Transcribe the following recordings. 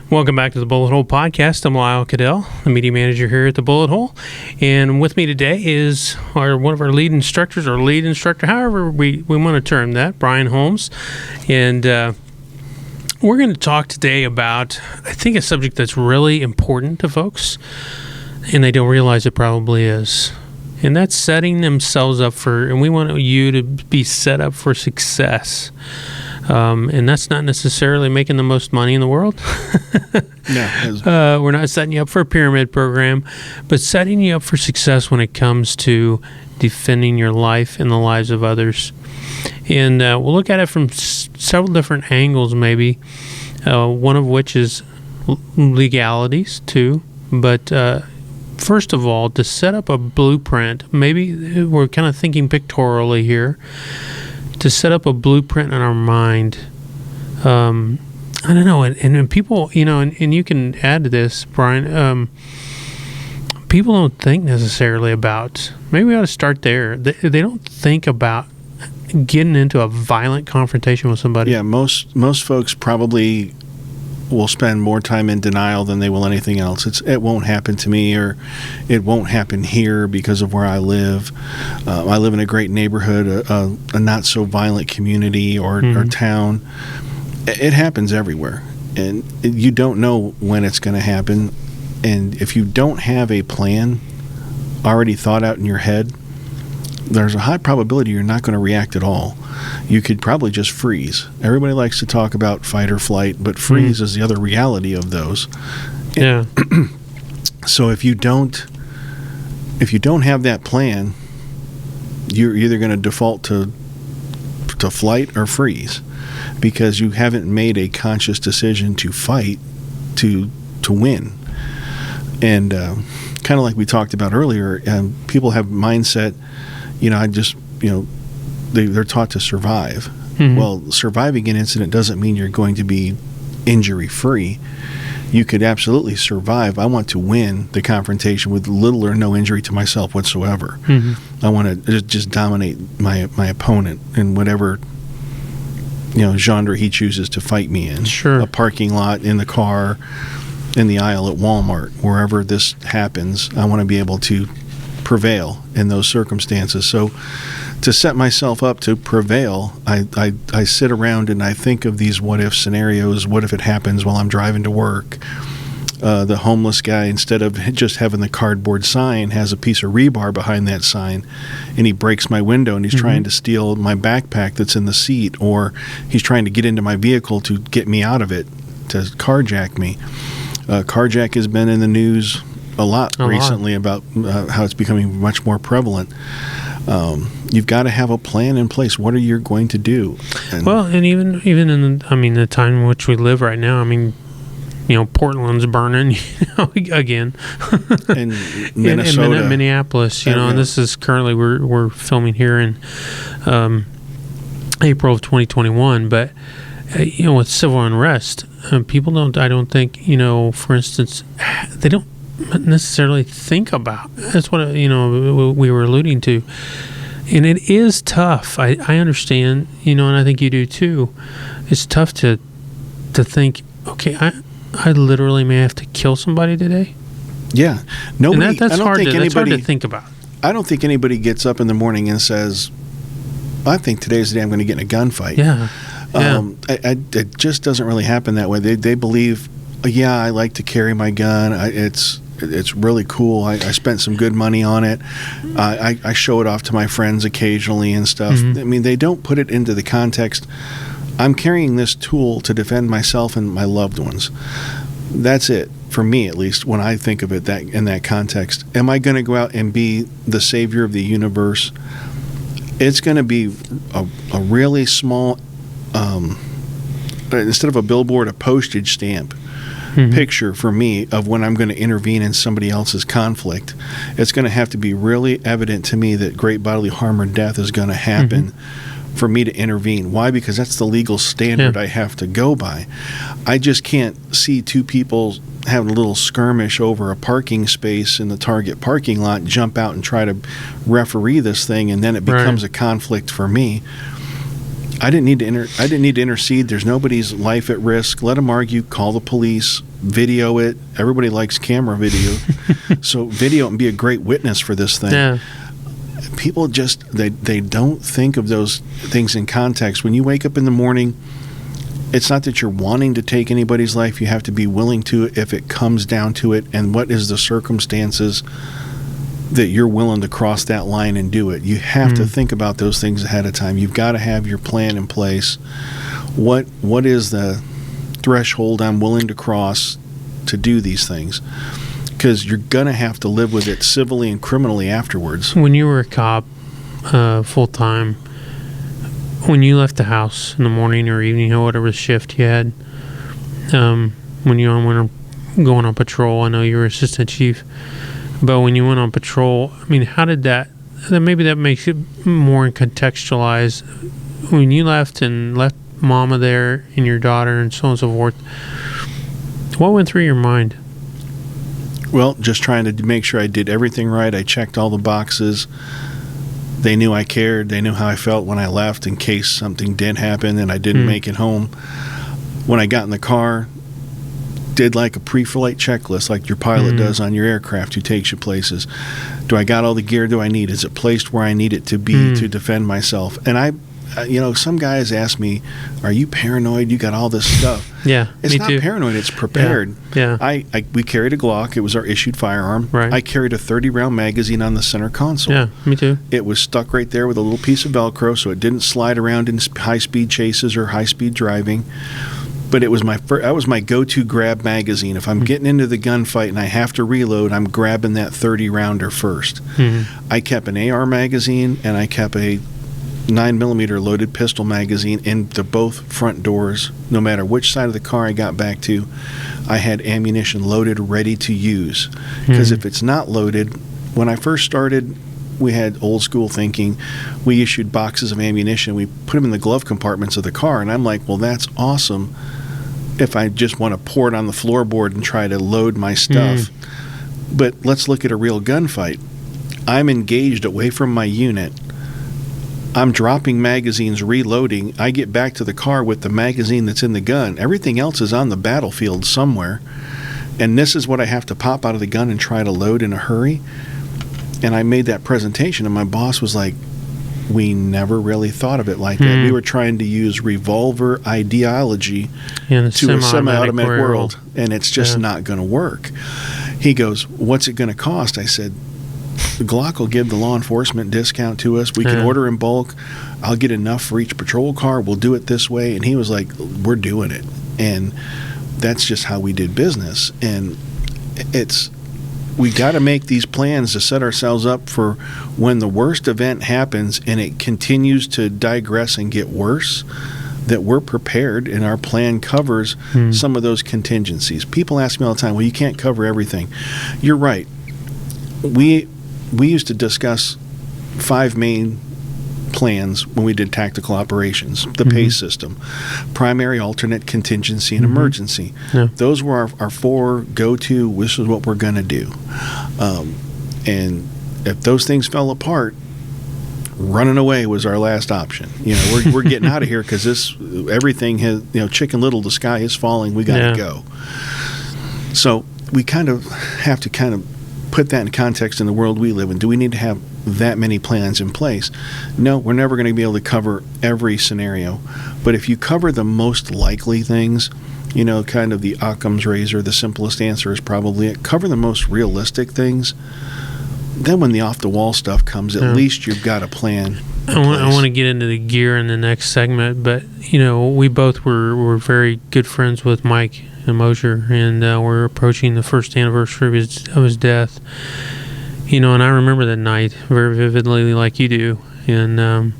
Welcome back to the Bullet Hole Podcast. I'm Lyle Cadell, the media manager here at the Bullet Hole. And with me today is one of our lead instructors, however we want to term that, Brian Holmes. And we're going to talk today about, I think, a subject that's really important to folks, and they don't realize it probably is. And that's setting themselves up and we want you to be set up for success. And that's not necessarily making the most money in the world. No. We're not setting you up for a pyramid program, but setting you up for success when it comes to defending your life and the lives of others. And we'll look at it from several different angles, maybe, one of which is legalities, too. But first of all, to set up a blueprint, maybe we're kind of thinking pictorially here, to set up a blueprint in our mind. I don't know, and people, and you can add to this, Brian, people don't think necessarily about, maybe we ought to start there. They don't think about getting into a violent confrontation with somebody. Yeah, most folks probably will spend more time in denial than they will anything else. It won't happen to me, or it won't happen here because of where I live. I live in a great neighborhood, a not so violent community or town. It happens everywhere, and you don't know when it's going to happen. And if you don't have a plan already thought out in your head, there's a high probability you're not going to react at all. You could probably just freeze. Everybody likes to talk about fight or flight, but freeze is the other reality of those. Yeah. So if you don't have that plan, you're either going to default to flight or freeze, because you haven't made a conscious decision to fight to win. And kind of like we talked about earlier, people have mindset. They're taught to survive. Well, surviving an incident doesn't mean you're going to be injury-free. You could absolutely survive. I want to win the confrontation with little or no injury to myself whatsoever. I want to just dominate my opponent in whatever genre he chooses to fight me in. Sure. A parking lot, in the car, in the aisle at Walmart, wherever this happens, I want to be able to prevail in those circumstances. So to set myself up to prevail, I sit around and I think of these what-if scenarios. What if it happens while I'm driving to work? The homeless guy, instead of just having the cardboard sign, has a piece of rebar behind that sign, and he breaks my window, and he's trying to steal my backpack that's in the seat, or he's trying to get into my vehicle to get me out of it, to carjack me. Carjack has been in the news a lot recently about how it's becoming much more prevalent. You've got to have a plan in place. What are you going to do? And even in the time in which we live right now, Portland's burning, again. And Minnesota. And Minneapolis, and this is currently, we're filming here in April of 2021, but with civil unrest, people I don't think, for instance, they don't necessarily think about. That's what we were alluding to, and it is tough. I understand, and I think you do too. It's tough to think, okay, I literally may have to kill somebody today. Yeah, nobody. That's hard to think about. I don't think anybody gets up in the morning and says, "I think today's the day I'm going to get in a gunfight." Yeah. It just doesn't really happen that way. They believe, I like to carry my gun. It's really cool. I spent some good money on it. I show it off to my friends occasionally and stuff. They don't put it into the context. I'm carrying this tool to defend myself and my loved ones. That's it, for me at least, when I think of it in that context. Am I going to go out and be the savior of the universe? It's going to be a really small, instead of a billboard, a postage stamp picture for me of when I'm going to intervene in somebody else's conflict. It's going to have to be really evident to me that great bodily harm or death is going to happen for me to intervene. Why? Because that's the legal standard I have to go by. I just can't see two people having a little skirmish over a parking space in the Target parking lot, jump out and try to referee this thing, and then it becomes a conflict for me. I didn't need to intercede. There's nobody's life at risk. Let them argue. Call the police. video it. Everybody likes camera video. So video and be a great witness for this thing. Yeah. People just, they don't think of those things in context. When you wake up in the morning, it's not that you're wanting to take anybody's life. You have to be willing to if it comes down to it. And what is the circumstances that you're willing to cross that line and do it? You have to think about those things ahead of time. You've got to have your plan in place. What is the threshold I'm willing to cross to do these things? Because you're going to have to live with it civilly and criminally afterwards. When you were a cop full time, when you left the house in the morning or evening or whatever shift you had, when you went going on patrol, I know you were assistant chief, but when you went on patrol, I mean, how did that maybe that makes it more contextualized. When you left mama there and your daughter and so on and so forth, what went through your mind? Well, just trying to make sure I did everything right. I checked all the boxes. They knew I cared. They knew how I felt when I left in case something did happen and I didn't make it home. When I got in the car, did like a pre-flight checklist like your pilot does on your aircraft who takes you places. Do I got all the gear do I need? Is it placed where I need it to be to defend myself? And some guys ask me, are you paranoid? You got all this stuff. Yeah, it's me not too. paranoid. It's prepared. Yeah. We carried a Glock. It was our issued firearm. Right. I carried a 30-round magazine on the center console. Yeah, me too. It was stuck right there with a little piece of Velcro, so it didn't slide around in high-speed chases or high-speed driving. But it was that was my go-to grab magazine. If I'm getting into the gunfight and I have to reload, I'm grabbing that 30-rounder first. I kept an AR magazine and I kept a 9mm loaded pistol magazine in both front doors. No matter which side of the car I got back to, I had ammunition loaded, ready to use. Because if it's not loaded, when I first started, we had old school thinking. We issued boxes of ammunition. We put them in the glove compartments of the car, and I'm like, well, that's awesome if I just want to pour it on the floorboard and try to load my stuff. But let's look at a real gunfight. I'm engaged away from my unit. I'm dropping magazines, reloading. I get back to the car with the magazine that's in the gun. Everything else is on the battlefield somewhere. And this is what I have to pop out of the gun and try to load in a hurry. And I made that presentation, and my boss was like, we never really thought of it like that. We were trying to use revolver ideology In to a semi-automatic world. world, and it's just not going to work. He goes, what's it going to cost? I said, the Glock will give the law enforcement discount to us. We can order in bulk. I'll get enough for each patrol car. We'll do it this way. And he was like, we're doing it. And that's just how we did business. And we got to make these plans to set ourselves up for when the worst event happens and it continues to digress and get worse, that we're prepared and our plan covers some of those contingencies. People ask me all the time, well, you can't cover everything. You're right. We used to discuss 5 main plans when we did tactical operations, the PACE system: primary, alternate, contingency, and emergency. Those were our 4 go-to, this is what we're going to do. And if those things fell apart, running away was our last option. We're getting out of here because everything has, Chicken Little, the sky is falling, we got to go. So we kind of have to put that in context in the world we live in. Do we need to have that many plans in place? No, we're never going to be able to cover every scenario. But if you cover the most likely things, kind of the Occam's razor, the simplest answer is probably it. Cover the most realistic things. Then when the off-the-wall stuff comes, at least you've got a plan. I want to get into the gear in the next segment, but, we both were very good friends with Mike and Mosier, and we're approaching the first anniversary of his death. And I remember that night very vividly, like you do. And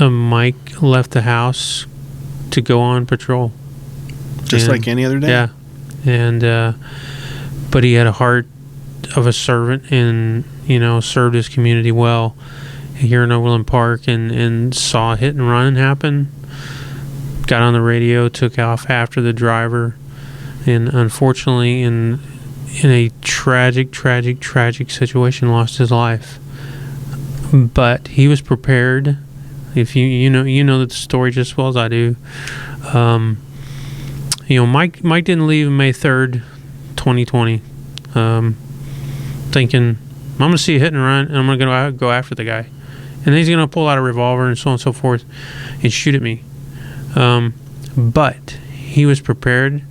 Mike left the house to go on patrol, just like any other day. Yeah, and but he had a heart of a servant, and served his community well here in Overland Park, and saw a hit and run happen. Got on the radio, took off after the driver, and unfortunately, in a tragic situation, lost his life. But he was prepared. If you know the story just as well as I do. Mike didn't leave May 3rd, 2020, thinking, I'm going to see a hit and run, and I'm going to go after the guy. And then he's going to pull out a revolver and so on and so forth and shoot at me. But he was prepared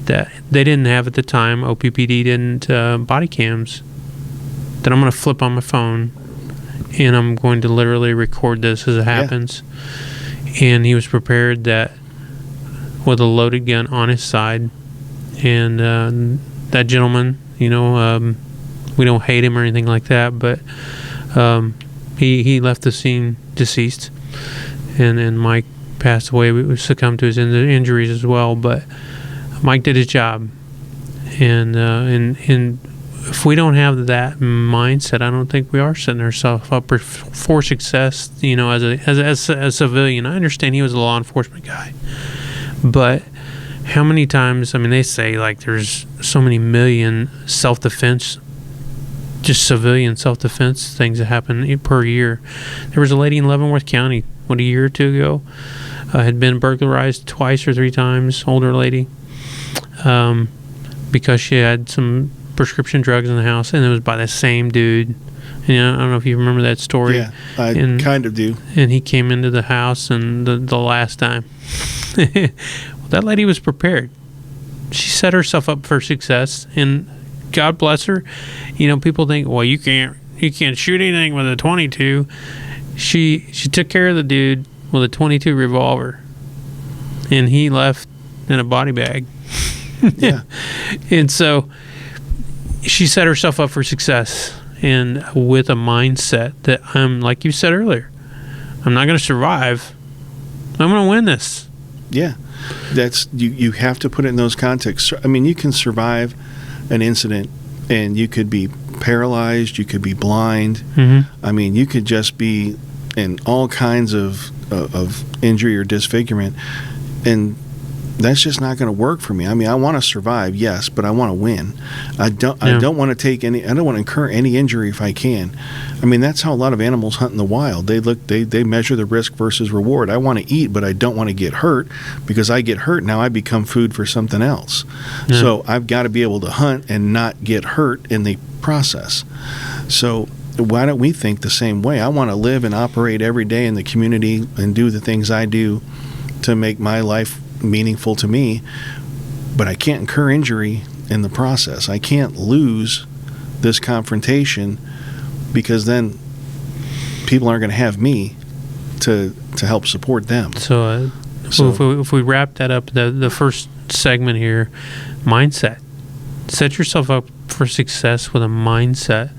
that they didn't have at the time, OPPD didn't, body cams, that I'm going to flip on my phone and I'm going to literally record this as it happens. Yeah. And he was prepared that with a loaded gun on his side. And that gentleman, we don't hate him or anything like that, but he left the scene deceased. And Mike passed away. We succumbed to his injuries as well, but Mike did his job. And if we don't have that mindset, I don't think we are setting ourselves up for success. As a civilian, I understand he was a law enforcement guy, but how many times? I mean, they say like there's so many million self-defense, just civilian self-defense things that happen per year. There was a lady in Leavenworth County, a year or two ago, had been burglarized twice or three times. Older lady, because she had some prescription drugs in the house, and it was by the same dude. And I don't know if you remember that story. Yeah, I kind of do. And he came into the house, and the last time, well, that lady was prepared. She set herself up for success, and God bless her. People think, well, you can't shoot anything with a 22. She took care of the dude with a 22 revolver, and he left in a body bag. Yeah. And so she set herself up for success, and with a mindset that like you said earlier, I'm not going to survive. I'm going to win this. Yeah. That's you have to put it in those contexts. I mean, you can survive an incident, and you could be paralyzed, you could be blind. Mm-hmm. I mean, you could just be in all kinds of injury or disfigurement, and that's just not going to work for me. I mean, I want to survive, yes, but I want to win. I don't want to incur any injury if I can. I mean, that's how a lot of animals hunt in the wild. They measure the risk versus reward. I want to eat, but I don't want to get hurt, because I get hurt, now I become food for something else. Yeah. So I've got to be able to hunt and not get hurt in the process. So why don't we think the same way? I want to live and operate every day in the community and do the things I do to make my life meaningful to me, but I can't incur injury in the process. I can't lose this confrontation, because then people aren't going to have me to help support them. So if we wrap that up, the first segment here, mindset. Set yourself up for success with a mindset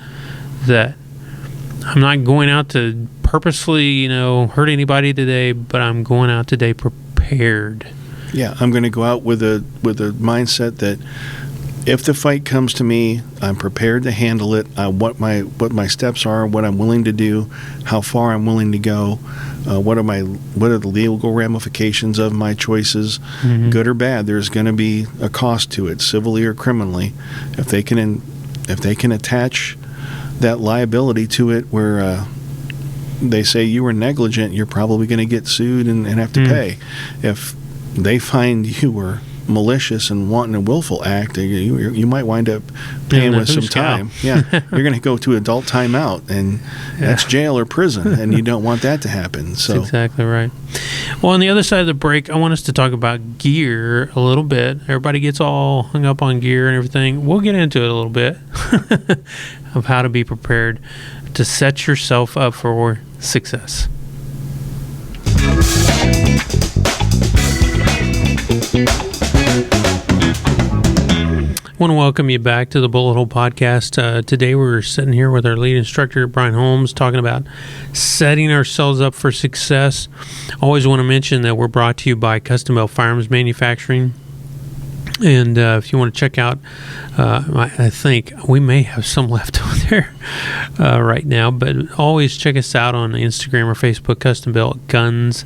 that I'm not going out to purposefully, hurt anybody today, but I'm going out today prepared. Yeah, I'm going to go out with a mindset that if the fight comes to me, I'm prepared to handle it. What my steps are, what I'm willing to do, how far I'm willing to go, what are the legal ramifications of my choices, mm-hmm. good or bad. There's going to be a cost to it, civilly or criminally. If they can attach that liability to it, where they say you were negligent, you're probably going to get sued and have to pay. If they find you were malicious and wanting a willful act, you might wind up paying with some time. Yeah, you're going to go to adult timeout, and that's jail or prison, and you don't want that to happen. So that's exactly right. Well, on the other side of the break, I want us to talk about gear a little bit. Everybody gets all hung up on gear and everything. We'll get into it a little bit of how to be prepared to set yourself up for success. I want to welcome you back to the Bullet Hole Podcast. Today we're sitting here with our lead instructor, Brian Holmes, talking about setting ourselves up for success. Always want to mention that we're brought to you by Custom Built Firearms Manufacturing. And if you want to check out, I think we may have some left over there right now, but always check us out on Instagram or Facebook, Custom Built Guns,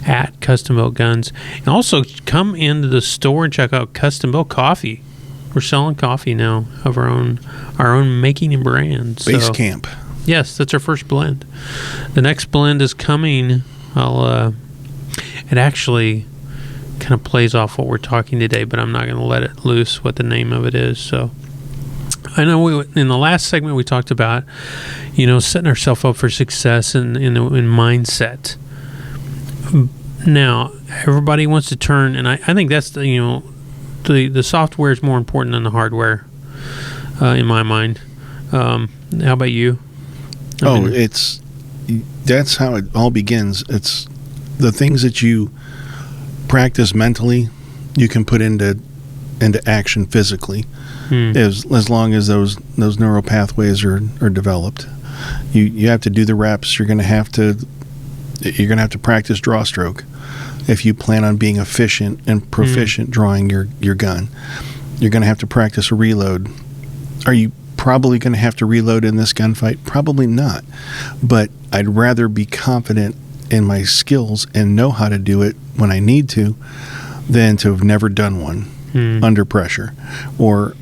at Custom Built Guns. And also come into the store and check out Custom Built Coffee. We're selling coffee now of our own making and brand. Base Camp. Yes, that's our first blend. The next blend is coming. It actually kind of plays off what we're talking today, but I'm not going to let it loose what the name of it is. So I know in the last segment we talked about, setting ourselves up for success in mindset. Now, everybody wants to turn, and I think that's the software is more important than the hardware, in my mind. How about you? That's how it all begins. It's the things that you practice mentally, you can put into action physically, as long as those neural pathways are developed. You have to do the reps. You're going to have to practice draw stroke if you plan on being efficient and proficient drawing your gun. You're going to have to practice a reload. Are you probably going to have to reload in this gunfight? Probably not. But I'd rather be confident in my skills and know how to do it when I need to than to have never done one under pressure or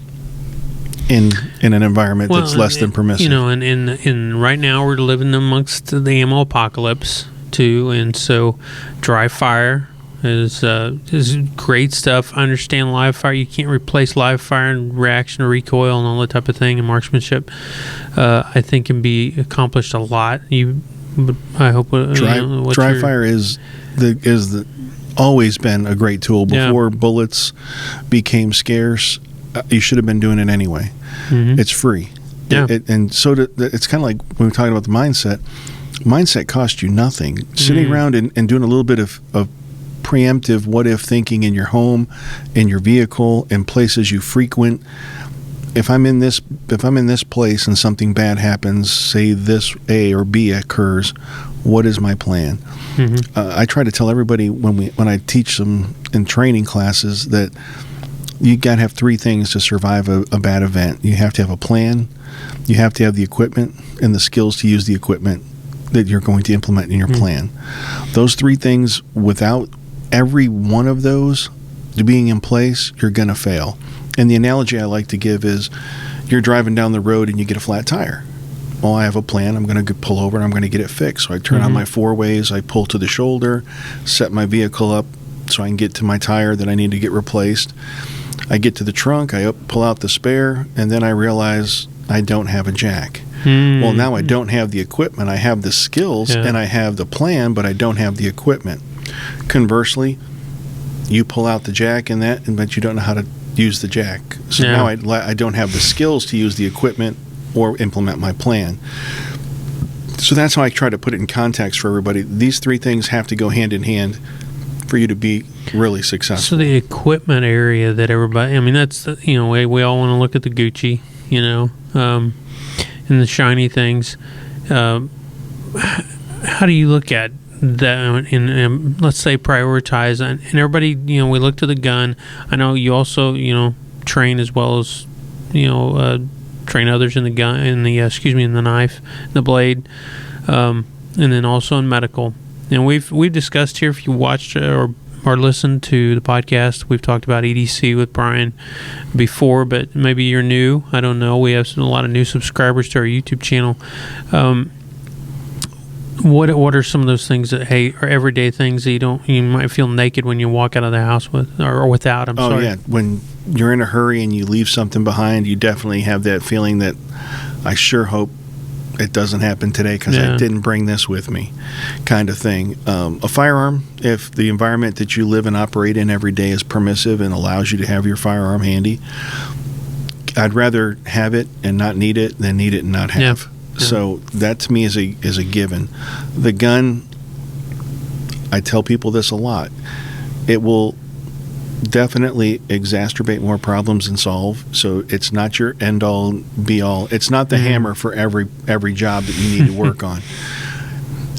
in an environment that's less than permissive. And right now we're living amongst the ammo apocalypse too, and so dry fire is great stuff. I understand live fire. You can't replace live fire and reaction or recoil and all that type of thing, and marksmanship. I think can be accomplished a lot. I hope dry fire is always been a great tool. Before bullets became scarce, you should have been doing it anyway. It's free. And so it's kind of like when we're talking about the mindset. Mindset costs you nothing. Sitting around and doing a little bit of preemptive what-if thinking in your home, in your vehicle, in places you frequent. If I'm in this place and something bad happens, say this A or B occurs, what is my plan? I try to tell everybody when I teach them in training classes that you got to have three things to survive a bad event. You have to have a plan, you have to have the equipment, and the skills to use the equipment that you're going to implement in your plan. Those three things, without every one of those being in place, you're going to fail. And the analogy I like to give is you're driving down the road and you get a flat tire. Well, I have a plan. I'm going to pull over and I'm going to get it fixed. So I turn on my four ways, I pull to the shoulder, set my vehicle up so I can get to my tire that I need to get replaced. I get to the trunk, I pull out the spare, and then I realize I don't have a jack. Well, now I don't have the equipment. I have the skills and I have the plan, but I don't have the equipment. Conversely, you pull out the jack but you don't know how to use the jack. So now I don't have the skills to use the equipment or implement my plan. So that's how I try to put it in context for everybody. These three things have to go hand in hand for you to be really successful. So the equipment area that everybody, that's, we all want to look at the Gucci, and the shiny things. How do you look at that and let's say prioritize and everybody, we look to the gun. I know you also, train as well as, train others in the gun, in the knife, the blade, and then also in medical. And we've discussed here, if you watched or listened to the podcast, we've talked about EDC with Brian before, but maybe you're new. I don't know. We have a lot of new subscribers to our YouTube channel. What are some of those things that are everyday things that you might feel naked when you walk out of the house with or without? I'm sorry. Oh yeah, when you're in a hurry and you leave something behind, you definitely have that feeling that I sure hope it doesn't happen today because I didn't bring this with me, kind of thing. A firearm, if the environment that you live and operate in every day is permissive and allows you to have your firearm handy, I'd rather have it and not need it than need it and not have. Yeah. So that to me is a given. The gun, I tell people this a lot, it will definitely exacerbate more problems than solve. So it's not your end all be all. It's not the hammer for every job that you need to work on.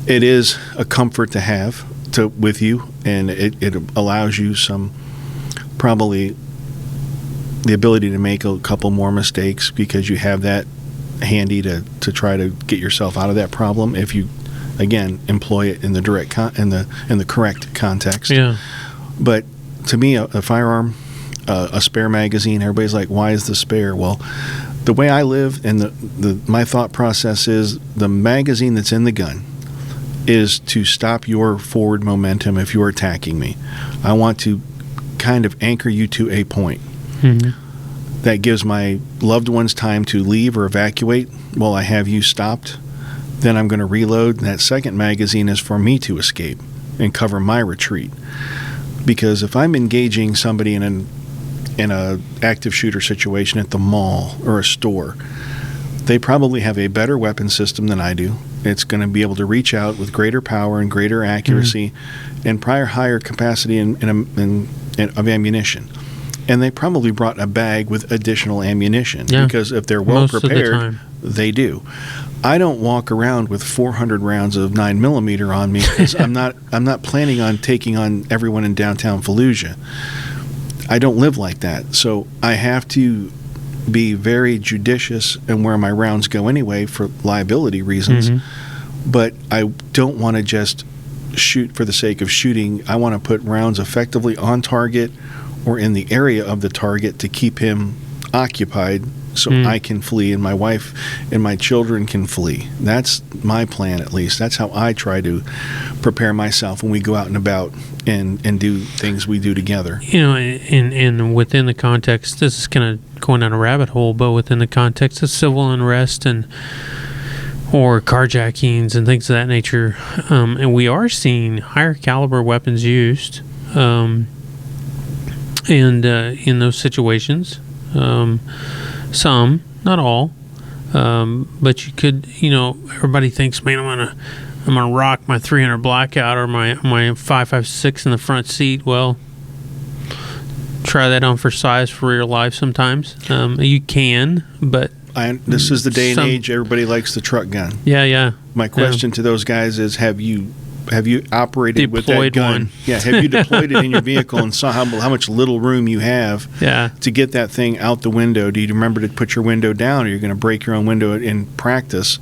It is a comfort to have with you, and it allows you some probably the ability to make a couple more mistakes because you have that handy to try to get yourself out of that problem if you again employ it in the direct in the correct context. Yeah. But to me, a firearm, a spare magazine, everybody's like, why is the spare? Well, the way I live and my thought process is the magazine that's in the gun is to stop your forward momentum if you're attacking me. I want to kind of anchor you to a point. Mm-hmm. That gives my loved ones time to leave or evacuate while I have you stopped. Then I'm going to reload, and that second magazine is for me to escape and cover my retreat. Because if I'm engaging somebody in a active shooter situation at the mall or a store, they probably have a better weapon system than I do. It's going to be able to reach out with greater power and greater accuracy and prior higher capacity of ammunition. And they probably brought a bag with additional ammunition because if they're well prepared, they do. I don't walk around with 400 rounds of 9mm on me because I'm not planning on taking on everyone in downtown Fallujah. I don't live like that. So I have to be very judicious in where my rounds go anyway for liability reasons. But I don't want to just shoot for the sake of shooting. I want to put rounds effectively on target or in the area of the target to keep him occupied so I can flee and my wife and my children can flee. That's my plan, at least. That's how I try to prepare myself when we go out and about and do things we do together. You know, and within the context, this is kind of going down a rabbit hole, but within the context of civil unrest or carjackings and things of that nature, and we are seeing higher caliber weapons used, and in those situations, some, not all, but you could, everybody thinks, man, I'm gonna rock my 300 blackout or my 5.56 in the front seat. Well, try that on for size for real life sometimes. You can, but this is the day and age everybody likes the truck gun. Yeah. My question to those guys is, have you operated with that gun? One. Yeah, have you deployed it in your vehicle and saw how much little room you have to get that thing out the window? Do you remember to put your window down, or you're going to break your own window in practice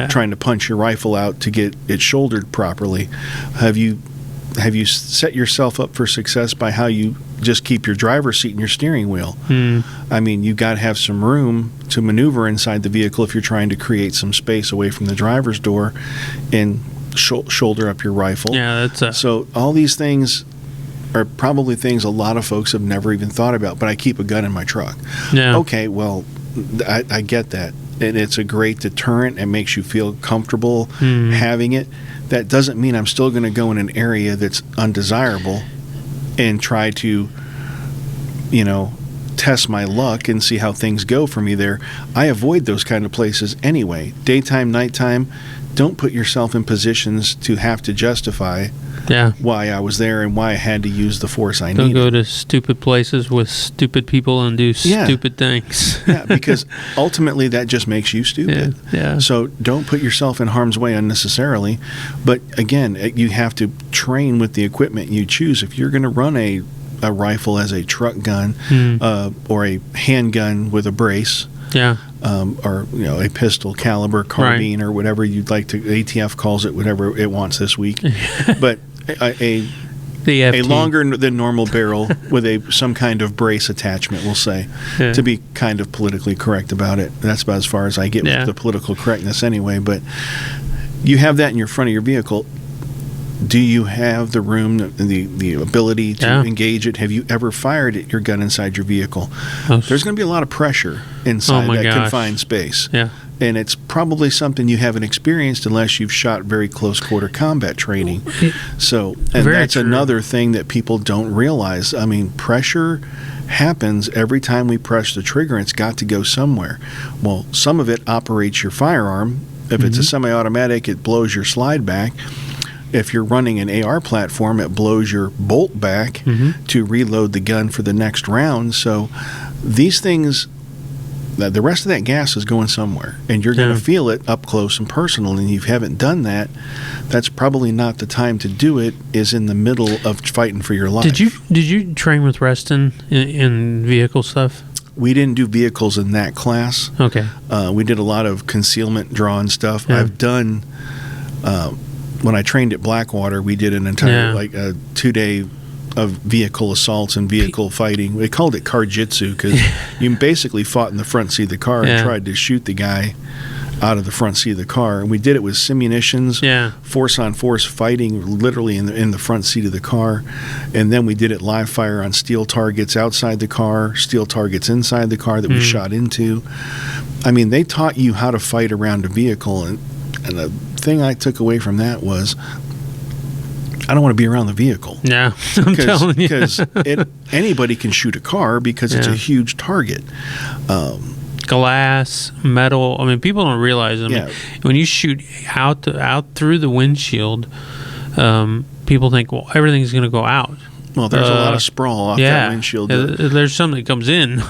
trying to punch your rifle out to get it shouldered properly? Have you set yourself up for success by how you just keep your driver's seat and your steering wheel? I mean, you've got to have some room to maneuver inside the vehicle if you're trying to create some space away from the driver's door and shoulder up your rifle. So all these things are probably things a lot of folks have never even thought about, but I keep a gun in my truck. Okay, well, I get that. And it's a great deterrent. It makes you feel comfortable having it. That doesn't mean I'm still going to go in an area that's undesirable and try to, test my luck and see how things go for me there. I avoid those kind of places anyway. Daytime, nighttime, don't put yourself in positions to have to justify why I was there and why I had to use the force I needed. Don't go to stupid places with stupid people and do stupid things. Because ultimately that just makes you stupid. So don't put yourself in harm's way unnecessarily. But again, you have to train with the equipment you choose. If you're going to run a rifle as a truck gun or a handgun with a brace, or a pistol caliber carbine or whatever you'd like to. ATF calls it whatever it wants this week, but a longer than normal barrel with some kind of brace attachment, we'll say, to be kind of politically correct about it. That's about as far as I get with the political correctness anyway. But you have that in your front of your vehicle. Do you have the room, the ability to engage it? Have you ever fired your gun inside your vehicle? There's going to be a lot of pressure inside that confined space. And it's probably something you haven't experienced unless you've shot very close quarter combat training. So, and that's another thing that people don't realize. I mean, pressure happens every time we press the trigger. It's got to go somewhere. Well, some of it operates your firearm. If it's a semi-automatic, it blows your slide back. If you're running an AR platform, it blows your bolt back to reload the gun for the next round. So these things, the rest of that gas is going somewhere, and you're going to feel it up close and personal. And if you haven't done that, that's probably not the time to do it, is in the middle of fighting for your life. Did you train with Reston in vehicle stuff? We didn't do vehicles in that class. Okay. We did a lot of concealment draw and stuff. I've done... when I trained at Blackwater, we did an entire a 2-day of vehicle assaults and vehicle fighting. We called it car jitsu because you basically fought in the front seat of the car and tried to shoot the guy out of the front seat of the car. And we did it with simunitions, Yeah. force on force fighting, literally in the front seat of the car. And then we did it live fire on steel targets outside the car, steel targets inside the car that we shot into. I mean, they taught you how to fight around a vehicle, and the thing I took away from that was, I don't want to be around the vehicle. Yeah, I'm telling you. Because anybody can shoot a car because it's a huge target. Glass, metal. I mean, people don't realize. I mean, when you shoot out through the windshield, people think, well, everything's going to go out. Well, there's a lot of sprawl off that windshield. There's something that comes in.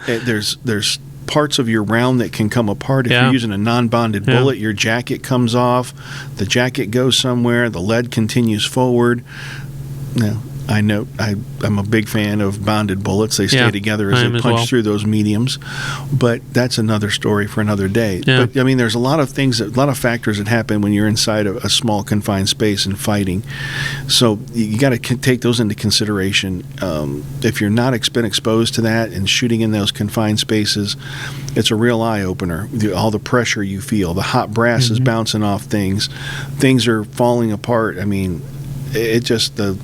There's parts of your round that can come apart. If you're using a non-bonded bullet, your jacket comes off, the jacket goes somewhere, the lead continues forward. Now, I know I'm a big fan of bonded bullets. They stay together as they punch through those mediums. But that's another story for another day. Yeah. But I mean, there's a lot of things, a lot of factors that happen when you're inside a small confined space and fighting. So you got to take those into consideration. If you're not been exposed to that and shooting in those confined spaces, it's a real eye opener. All the pressure you feel, the hot brass is bouncing off things are falling apart. I mean, it just the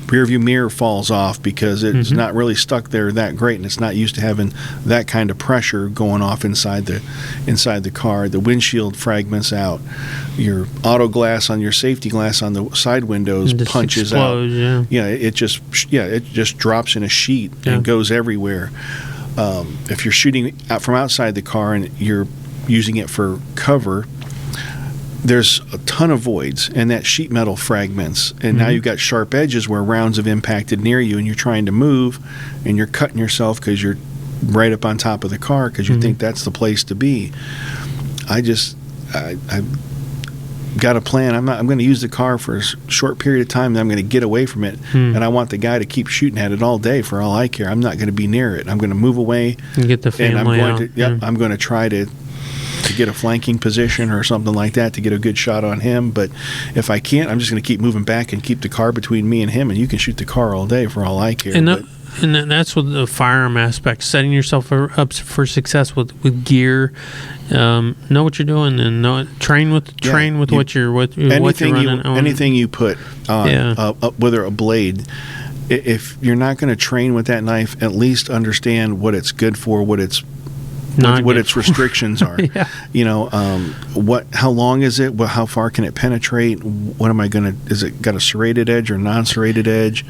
rearview mirror falls off because it's not really stuck there that great, and it's not used to having that kind of pressure going off inside the car. The windshield fragments out. Your auto glass on your safety glass on the side windows punches out. It just drops in a sheet and goes everywhere. If you're shooting out from outside the car and you're using it for cover, there's a ton of voids, and that sheet metal fragments, and now you've got sharp edges where rounds have impacted near you, and you're trying to move, and you're cutting yourself because you're right up on top of the car because you think that's the place to be. I've got a plan. I'm going to use the car for a short period of time, and I'm going to get away from it, and I want the guy to keep shooting at it all day for all I care. I'm not going to be near it. I'm going to move away and get the family out. I'm going to try to get a flanking position or something like that to get a good shot on him. But if I can't, I'm just going to keep moving back and keep the car between me and him, and you can shoot the car all day for all I care. And that's what the firearm aspect, setting yourself up for success with gear. Know what you're doing, and train with what you're running on. Anything you put on, whether a blade. If you're not going to train with that knife, at least understand what it's good for, what its restrictions are. How long is it? How far can it penetrate? What am I going to? Is it got a serrated edge or non-serrated edge?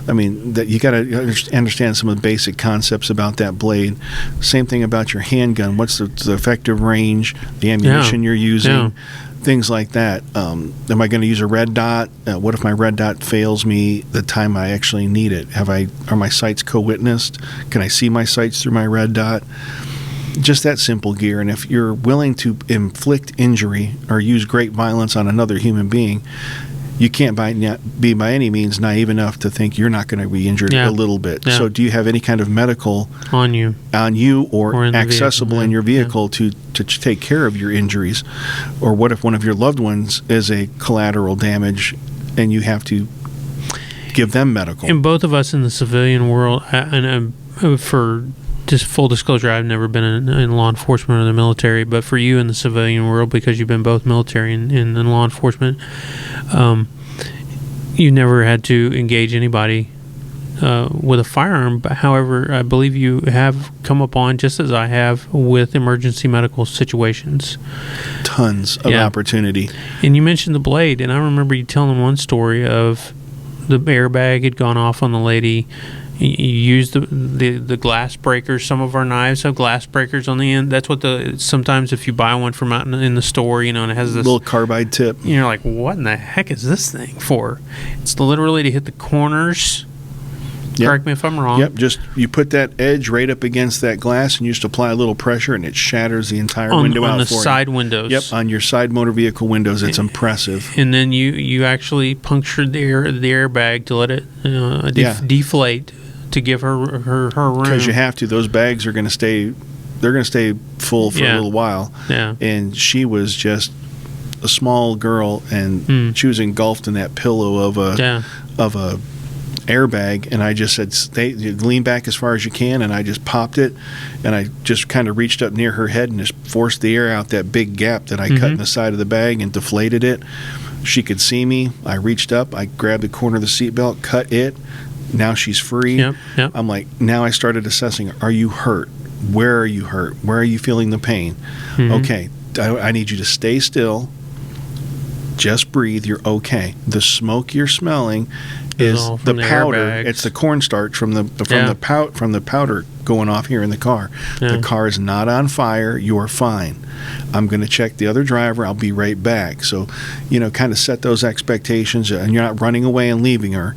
I mean, that you got to understand some of the basic concepts about that blade. Same thing about your handgun. What's the effective range? The ammunition you're using. Yeah. Things like that. Am I going to use a red dot? What if my red dot fails me the time I actually need it? Are my sights co-witnessed? Can I see my sights through my red dot? Just that simple gear. And if you're willing to inflict injury or use great violence on another human being, you can't be by any means naive enough to think you're not going to be injured a little bit. So do you have any kind of medical on you or accessible in your vehicle to take care of your injuries? Or what if one of your loved ones is a collateral damage and you have to give them medical? And both of us in the civilian world, and for just full disclosure, I've never been in law enforcement or the military, but for you in the civilian world, because you've been both military and in law enforcement, you never had to engage anybody with a firearm. But however, I believe you have come upon, just as I have, with emergency medical situations. Tons of opportunity. And you mentioned the blade, and I remember you telling one story of the airbag had gone off on the lady. You use the glass breakers. Some of our knives have glass breakers on the end. That's what sometimes if you buy one from out in the store, and it has this little carbide tip. You're like, what in the heck is this thing for? It's literally to hit the corners. Correct me if I'm wrong. Yep, just you put that edge right up against that glass and you just apply a little pressure and it shatters the entire window out for you. On the side windows. Yep, on your side motor vehicle windows. It's impressive. And then you actually punctured the airbag to let it deflate to give her room. Because you have to. Those bags are going to stay. They're going to stay full for a little while. Yeah. And she was just a small girl, and she was engulfed in that pillow of a airbag, and I just said, lean back as far as you can, and I just popped it, and I just kind of reached up near her head and just forced the air out that big gap that I cut in the side of the bag and deflated it. She could see me. I reached up, I grabbed the corner of the seatbelt, cut it. Now she's free. Yep. I'm like, now I started assessing, are you hurt? Where are you hurt? Where are you feeling the pain? Okay, I need you to stay still. Just breathe. You're okay. The smoke you're smelling is the powder. Airbags. It's the cornstarch from the powder going off here in the car. The car is not on fire. You're fine. I'm going to check the other driver. I'll be right back. So, kind of set those expectations, and you're not running away and leaving her.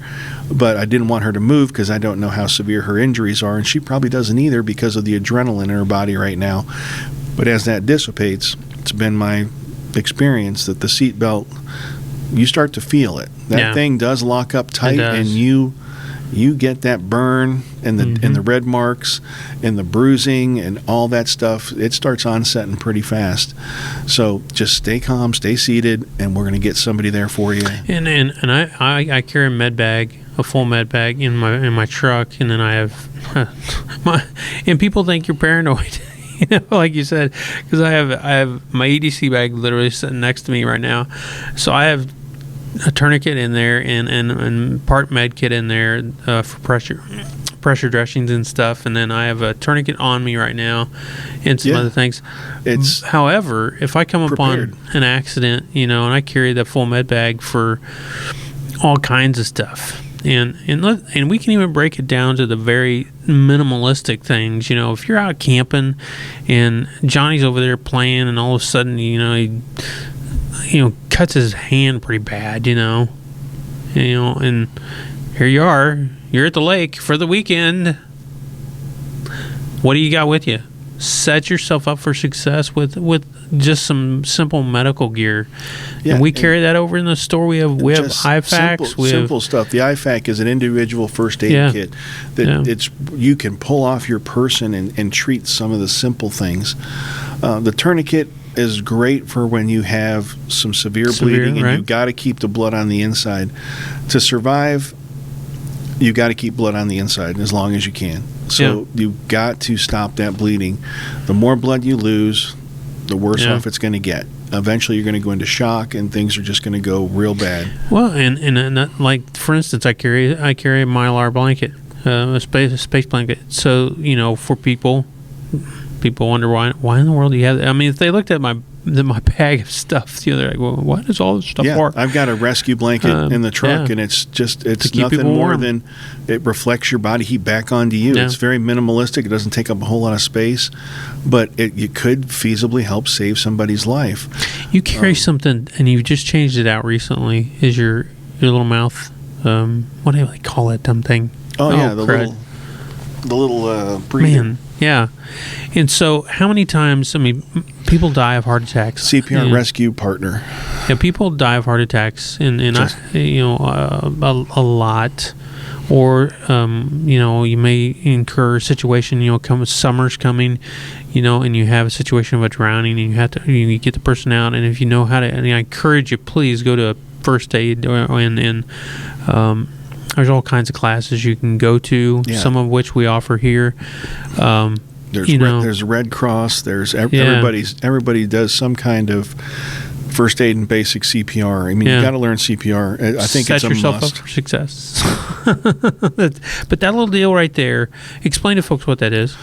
But I didn't want her to move because I don't know how severe her injuries are, and she probably doesn't either because of the adrenaline in her body right now. But as that dissipates, it's been my experience that the seatbelt, you start to feel it. That thing does lock up tight, and you get that burn and the red marks and the bruising and all that stuff. It starts onsetting pretty fast. So just stay calm, stay seated, and we're going to get somebody there for you. And I carry a med bag, a full med bag in my truck, and then I have and people think you're paranoid. Like you said, because I have my EDC bag literally sitting next to me right now. So I have a tourniquet in there and part med kit in there for pressure dressings and stuff, and then I have a tourniquet on me right now and some other things. However, if I come upon an accident, and I carry the full med bag for all kinds of stuff. And we can even break it down to the very minimalistic things. If you're out camping and Johnny's over there playing, and all of a sudden, he cuts his hand pretty bad, and here you are, you're at the lake for the weekend. What do you got with you? Set yourself up for success with just some simple medical gear. And we carry that over in the store. We have IFACs. Simple stuff. The IFAC is an individual first aid kit that you can pull off your person and treat some of the simple things. The tourniquet is great for when you have some severe bleeding, and you've got to keep the blood on the inside. To survive, you've got to keep blood on the inside as long as you can. So you've got to stop that bleeding. The more blood you lose, the worse off it's going to get. Eventually, you're going to go into shock, and things are just going to go real bad. Well, and like for instance, I carry a Mylar blanket, a space blanket. So for people wonder why in the world do you have that? I mean, if they looked at my bag of stuff, they're like, well, what is all this stuff for? I've got a rescue blanket in the truck, and it's nothing more than it reflects your body heat back onto you. It's very minimalistic. It doesn't take up a whole lot of space, but you could feasibly help save somebody's life. You carry something, and you just changed it out recently. Is your little mouth? What do they call that dumb thing? The little breather. Man, yeah. And so, how many times? I mean, people die of heart attacks. CPR rescue partner. Yeah, people die of heart attacks, and a lot. Or you may incur a situation. Summer's coming, and you have a situation of a drowning, and you get the person out. And if you know how to, and I encourage you, please go to first aid, there's all kinds of classes you can go to, some of which we offer here. There's Red Cross. There's everybody does some kind of first aid and basic CPR. I mean, you got to learn CPR. I think it's a must. Set yourself up for success. But that little deal right there, explain to folks what that is.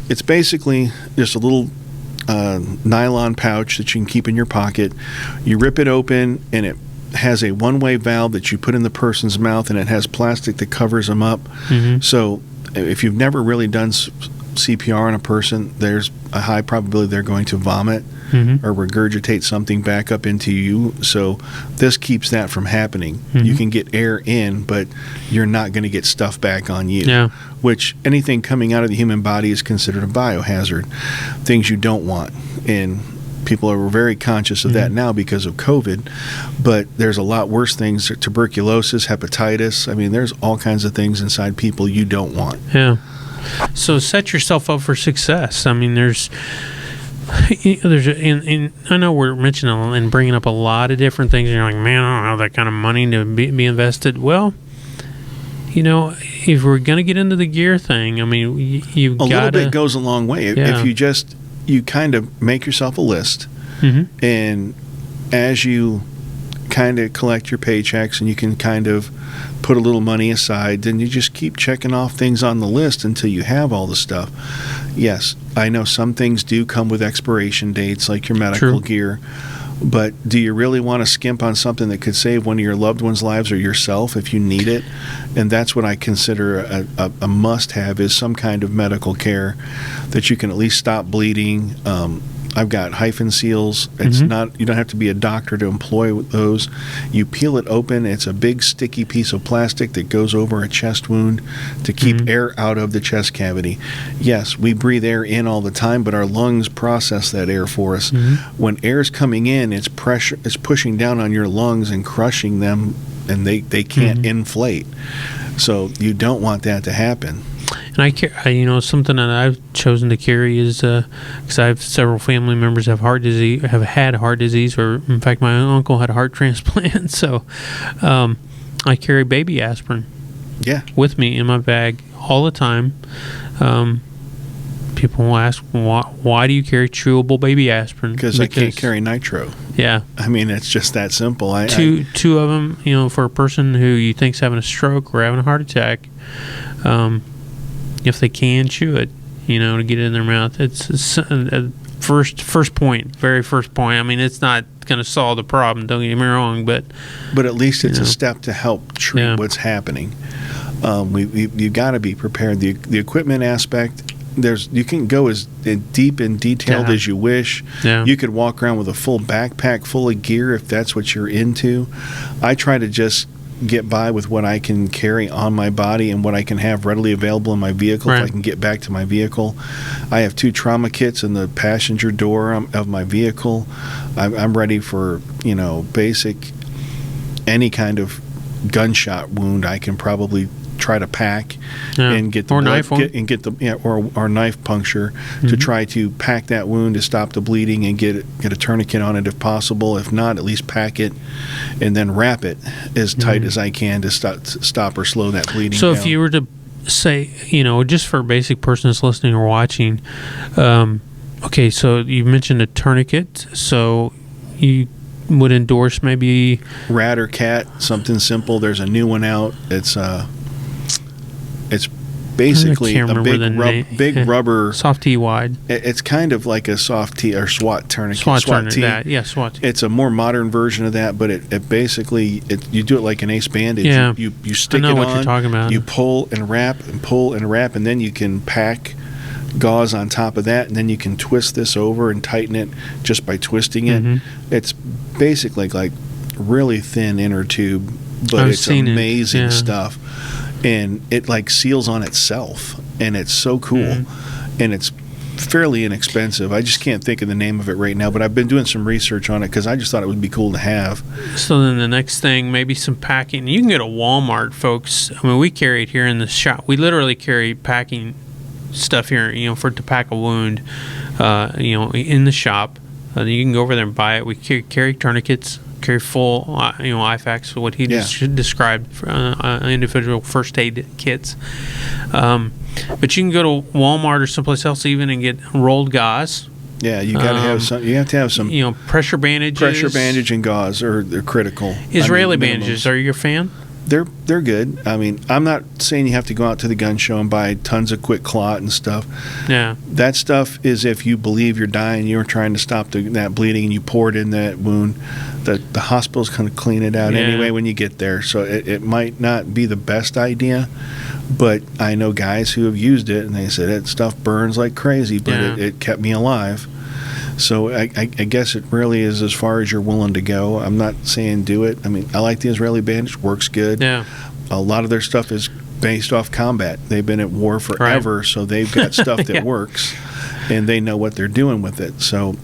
It's basically just a little nylon pouch that you can keep in your pocket. You rip it open, and it has a one-way valve that you put in the person's mouth, and it has plastic that covers them up. So if you've never really done CPR on a person, there's a high probability they're going to vomit or regurgitate something back up into you. So this keeps that from happening. You can get air in, but you're not going to get stuff back on you, which anything coming out of the human body is considered a biohazard, things you don't want. And people are very conscious of that now because of COVID, but there's a lot worse things: tuberculosis, hepatitis. I mean, there's all kinds of things inside people you don't want. So set yourself up for success. I mean, and I know we're mentioning and bringing up a lot of different things, and you're like, man, I don't have that kind of money to be invested. Well, if we're going to get into the gear thing, I mean, you've got a little bit goes a long way. Yeah. If you kind of make yourself a list, and as you kind of collect your paychecks and you can kind of put a little money aside, then you just keep checking off things on the list until you have all the stuff. Yes, I know some things do come with expiration dates, like your medical gear, but do you really want to skimp on something that could save one of your loved ones' lives or yourself if you need it? And that's what I consider a must-have, is some kind of medical care that you can at least stop bleeding. I've got hyphen seals. It's not, you don't have to be a doctor to employ those. You peel it open. It's a big sticky piece of plastic that goes over a chest wound to keep air out of the chest cavity. Yes, we breathe air in all the time, but our lungs process that air for us. When air's coming in, it's pushing down on your lungs and crushing them, and they can't inflate. So you don't want that to happen. And something that I've chosen to carry is because I have several family members have had heart disease, or in fact, my uncle had a heart transplant. So I carry baby aspirin. With me in my bag all the time. People will ask, why do you carry chewable baby aspirin? Because I can't carry nitro. Yeah. I mean, it's just that simple. Two of them, for a person who you think's having a stroke or having a heart attack, if they can chew it, to get it in their mouth. It's first point, very first point. I mean, it's not going to solve the problem, don't get me wrong, but at least it's a step to help treat what's happening. You've got to be prepared. The equipment aspect, you can go as deep and detailed as you wish. You could walk around with a full backpack full of gear if that's what you're into. I try to just get by with what I can carry on my body and what I can have readily available in my vehicle if I can get back to my vehicle. I have 2 trauma kits in the passenger door of my vehicle. I'm ready for basic any kind kind of gunshot wound. I can probably try to pack and get the or knife puncture to try to pack that wound to stop the bleeding and get a tourniquet on it if possible. If not, at least pack it and then wrap it as tight as I can to stop or slow that bleeding so down. If you were to say, just for a basic person that's listening or watching, okay, so you mentioned a tourniquet, so you would endorse maybe rat or cat, something simple. There's a new one out. It's basically a big rubber soft T wide. It's kind of like a soft T or SWAT tourniquet. SWAT T. SWAT T. It's a more modern version of that, but it basically you do it like an ace bandage. Yeah. You stick I know it what on. You're talking about. You pull and wrap and pull and wrap, and then you can pack gauze on top of that, and then you can twist this over and tighten it just by twisting it. It's basically like really thin inner tube, but it's amazing stuff. And it like seals on itself, and it's so cool, and it's fairly inexpensive. I just can't think of the name of it right now, but I've been doing some research on it because I just thought it would be cool to have. So then the next thing, maybe some packing. You can go to Walmart, folks. I mean, we carry it here in the shop. We literally carry packing stuff here, to pack a wound, in the shop. You can go over there and buy it. We carry tourniquets, carry full, IFACs, what he just described, for, individual first aid kits. But you can go to Walmart or someplace else even and get rolled gauze. Yeah, you got to have some. You have to have some. Pressure bandages. Pressure bandage and gauze they're critical. Israeli bandages. Are you a fan? They're good. I mean, I'm not saying you have to go out to the gun show and buy tons of quick clot and stuff. Yeah. That stuff is if you believe you're dying, you're trying to stop that bleeding, and you pour it in that wound. The hospital's going to clean it out anyway when you get there. So it might not be the best idea, but I know guys who have used it, and they said that stuff burns like crazy, but it kept me alive. So I guess it really is as far as you're willing to go. I'm not saying do it. I mean, I like the Israeli bandage. Works good. Yeah. A lot of their stuff is based off combat. They've been at war forever, so they've got stuff that works, and they know what they're doing with it. So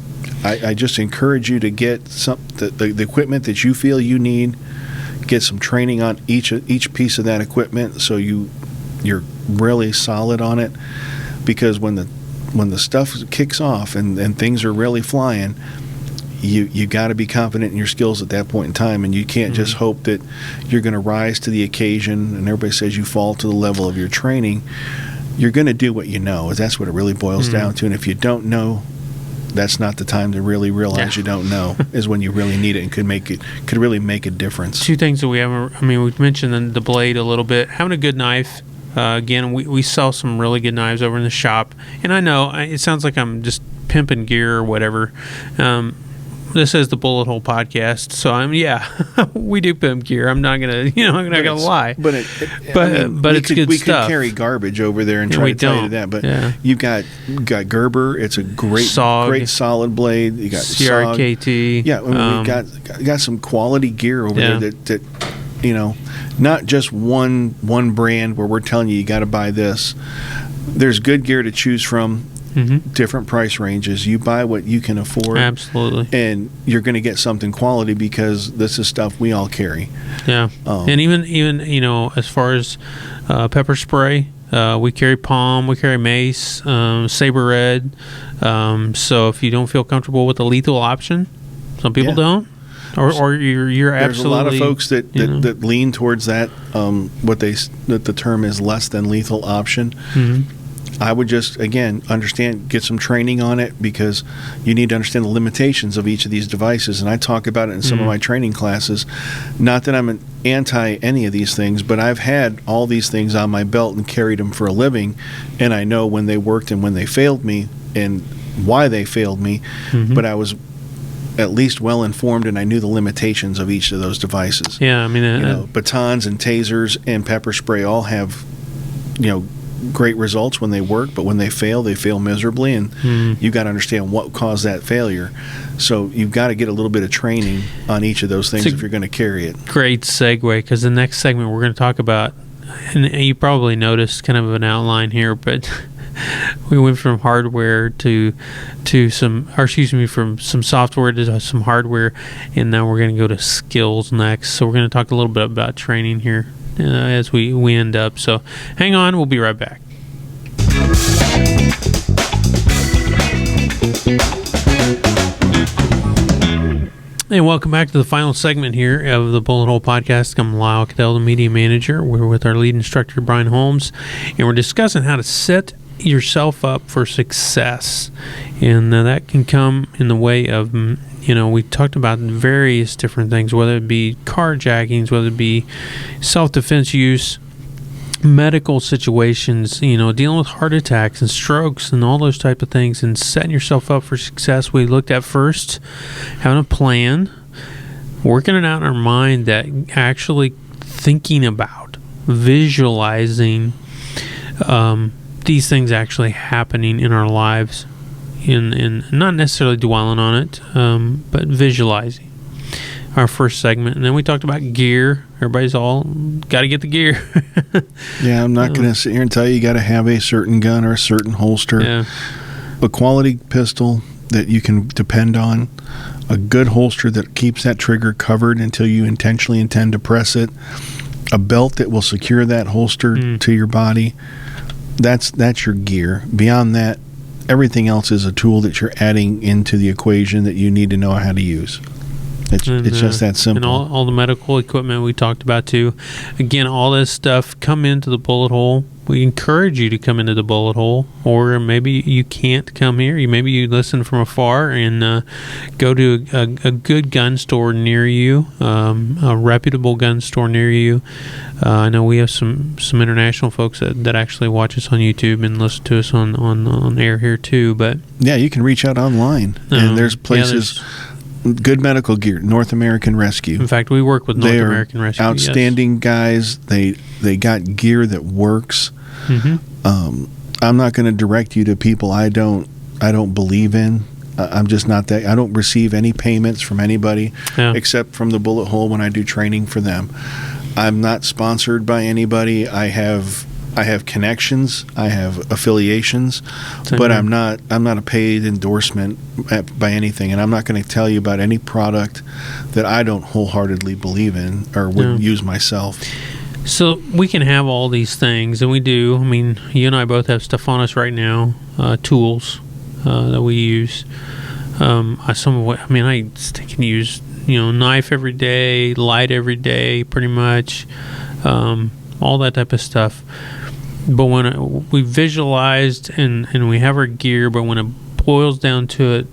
I just encourage you to get the equipment that you feel you need. Get some training on each piece of that equipment so you're really solid on it, because when the stuff kicks off and things are really flying, you got to be confident in your skills at that point in time, and you can't just hope that you're going to rise to the occasion. And everybody says you fall to the level of your training. You're going to do what you know. That's what it really boils down to. And if you don't know, that's not the time to really realize you don't know. Is when you really need it and could really make a difference. Two things that we haven't. I mean, we've mentioned the blade a little bit. Having a good knife. Again, we sell some really good knives over in the shop, and I know it sounds like I'm just pimping gear or whatever. This is the Bullet Hole Podcast, so we do pimp gear. I'm not gonna, I'm not gonna lie. But it's good we stuff. Could carry garbage over there and try to tell you that. But you've got Gerber. It's a great solid blade. You got CRKT. Yeah, we've got some quality gear over there that not just one brand where we're telling you got to buy this. There's good gear to choose from. Different price ranges. You buy what you can afford. Absolutely. And you're going to get something quality because this is stuff we all carry. Yeah. And even as far as pepper spray, we carry Palm, we carry Mace, Saber Red. So if you don't feel comfortable with the lethal option, some people don't. Or you're absolutely. There's a lot of folks that lean towards that. What the term is less than lethal option. I would just, again, get some training on it, because you need to understand the limitations of each of these devices. And I talk about it in some of my training classes. Not that I'm an anti any of these things, but I've had all these things on my belt and carried them for a living, and I know when they worked and when they failed me and why they failed me. But I was at least well informed, and I knew the limitations of each of those devices. Yeah, I mean, batons and tasers and pepper spray all have, great results when they work, but when they fail miserably, and you've got to understand what caused that failure. So you've got to get a little bit of training on each of those things if you're going to carry it. Great segue, because the next segment we're going to talk about, and you probably noticed kind of an outline here, but we went from hardware from some software to some hardware, and now we're going to go to skills next. So we're going to talk a little bit about training here as we end up. So hang on, we'll be right back. And welcome back to the final segment here of the Bullet Hole Podcast. I'm Lyle Cadell, the media manager. We're with our lead instructor, Brian Holmes, and we're discussing how to set yourself up for success. And that can come in the way of, we talked about various different things, whether it be carjackings, whether it be self-defense use, medical situations, dealing with heart attacks and strokes and all those type of things, and setting yourself up for success. We looked at first having a plan, working it out in our mind, that actually thinking about, visualizing these things actually happening in our lives, in not necessarily dwelling on it, but visualizing. Our first segment, and then we talked about gear. Everybody's all got to get the gear. Yeah, I'm not going to sit here and tell you got to have a certain gun or a certain holster. Yeah. A quality pistol that you can depend on, a good holster that keeps that trigger covered until you intentionally intend to press it, a belt that will secure that holster to your body. That's your gear. Beyond that, everything else is a tool that you're adding into the equation that you need to know how to use. It's just that simple. And all the medical equipment we talked about too. Again, all this stuff, come into the Bullet Hole. We encourage you to come into the Bullet Hole, or maybe you can't come here. Maybe you listen from afar and go to a good gun store near you, a reputable gun store near you. I know we have some international folks that actually watch us on YouTube and listen to us on air here too. But yeah, you can reach out online, and there's places. Good medical gear, North American Rescue. In fact, we work with North American Rescue. Outstanding guys. They got gear that works. I'm not going to direct you to people I don't believe in. I'm just not that. I don't receive any payments from anybody except from the Bullet Hole when I do training for them. I'm not sponsored by anybody. I have connections, I have affiliations, but I'm not a paid endorsement by anything, and I'm not going to tell you about any product that I don't wholeheartedly believe in or would use myself. So we can have all these things, and we do. I mean, you and I both have stuff on us right now, tools that we use. I can use, knife every day, light every day, pretty much, all that type of stuff. But when we visualized and we have our gear, but when it boils down to it,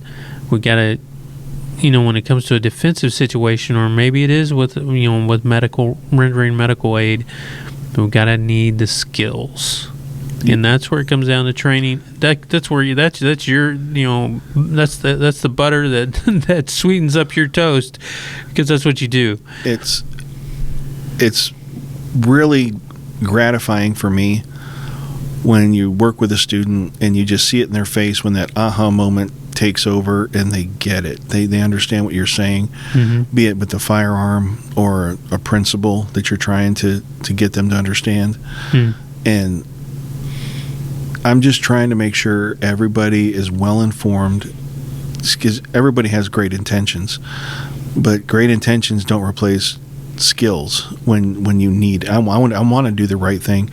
we gotta, when it comes to a defensive situation, or maybe it is with rendering medical aid, we gotta need the skills. And that's where it comes down to training. That's your that's the butter that sweetens up your toast, because that's what you do. It's really gratifying for me when you work with a student and you just see it in their face when that aha moment takes over and they get it. They understand what you're saying, be it with the firearm or a principle that you're trying to get them to understand. And I'm just trying to make sure everybody is well informed, because everybody has great intentions, but great intentions don't replace skills when you need. I want to do the right thing,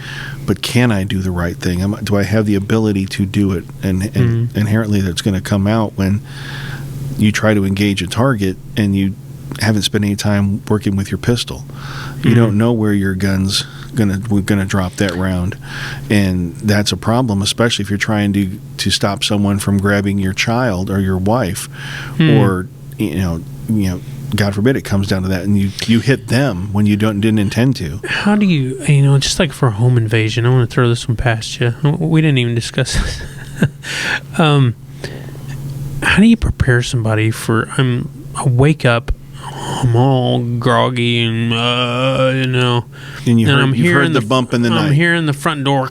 but can I do the right thing? Do I have the ability to do it? And inherently that's going to come out when you try to engage a target and you haven't spent any time working with your pistol. You don't know where your gun's gonna drop that round, and that's a problem, especially if you're trying to stop someone from grabbing your child or your wife, or God forbid it comes down to that, and you hit them when you didn't intend to. How do you, just like for a home invasion, I want to throw this one past you. We didn't even discuss this. How do you prepare somebody for? I wake up, I'm all groggy, and And you've heard the bump in the night. I'm hearing the front door,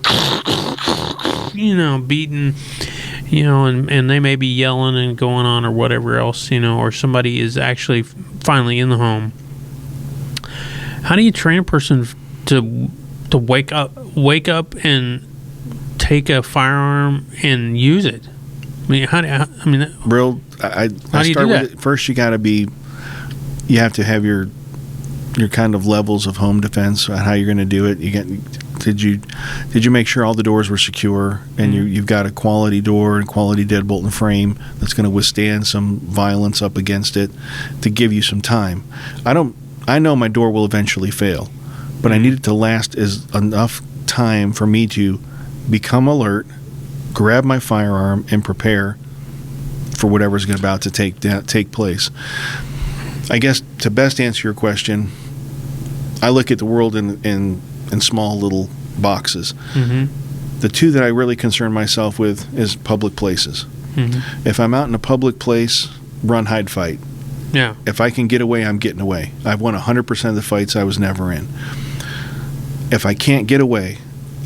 beating, and they may be yelling and going on or whatever else, or somebody is actually finally in the home. How do you train a person to wake up and take a firearm and use it? I start with it. First, you have to have your kind of levels of home defense, how you're going to do it. Did you make sure all the doors were secure, and you've got a quality door and quality deadbolt and frame that's going to withstand some violence up against it to give you some time. I know my door will eventually fail, but I need it to last enough time for me to become alert, grab my firearm, and prepare for whatever's about to take place. I guess to best answer your question, I look at the world in small little boxes. The two that I really concern myself with is public places. If I'm out in a public place, run, hide, fight. Yeah. If I can get away, I'm getting away. I've won 100% of the fights I was never in. If I can't get away,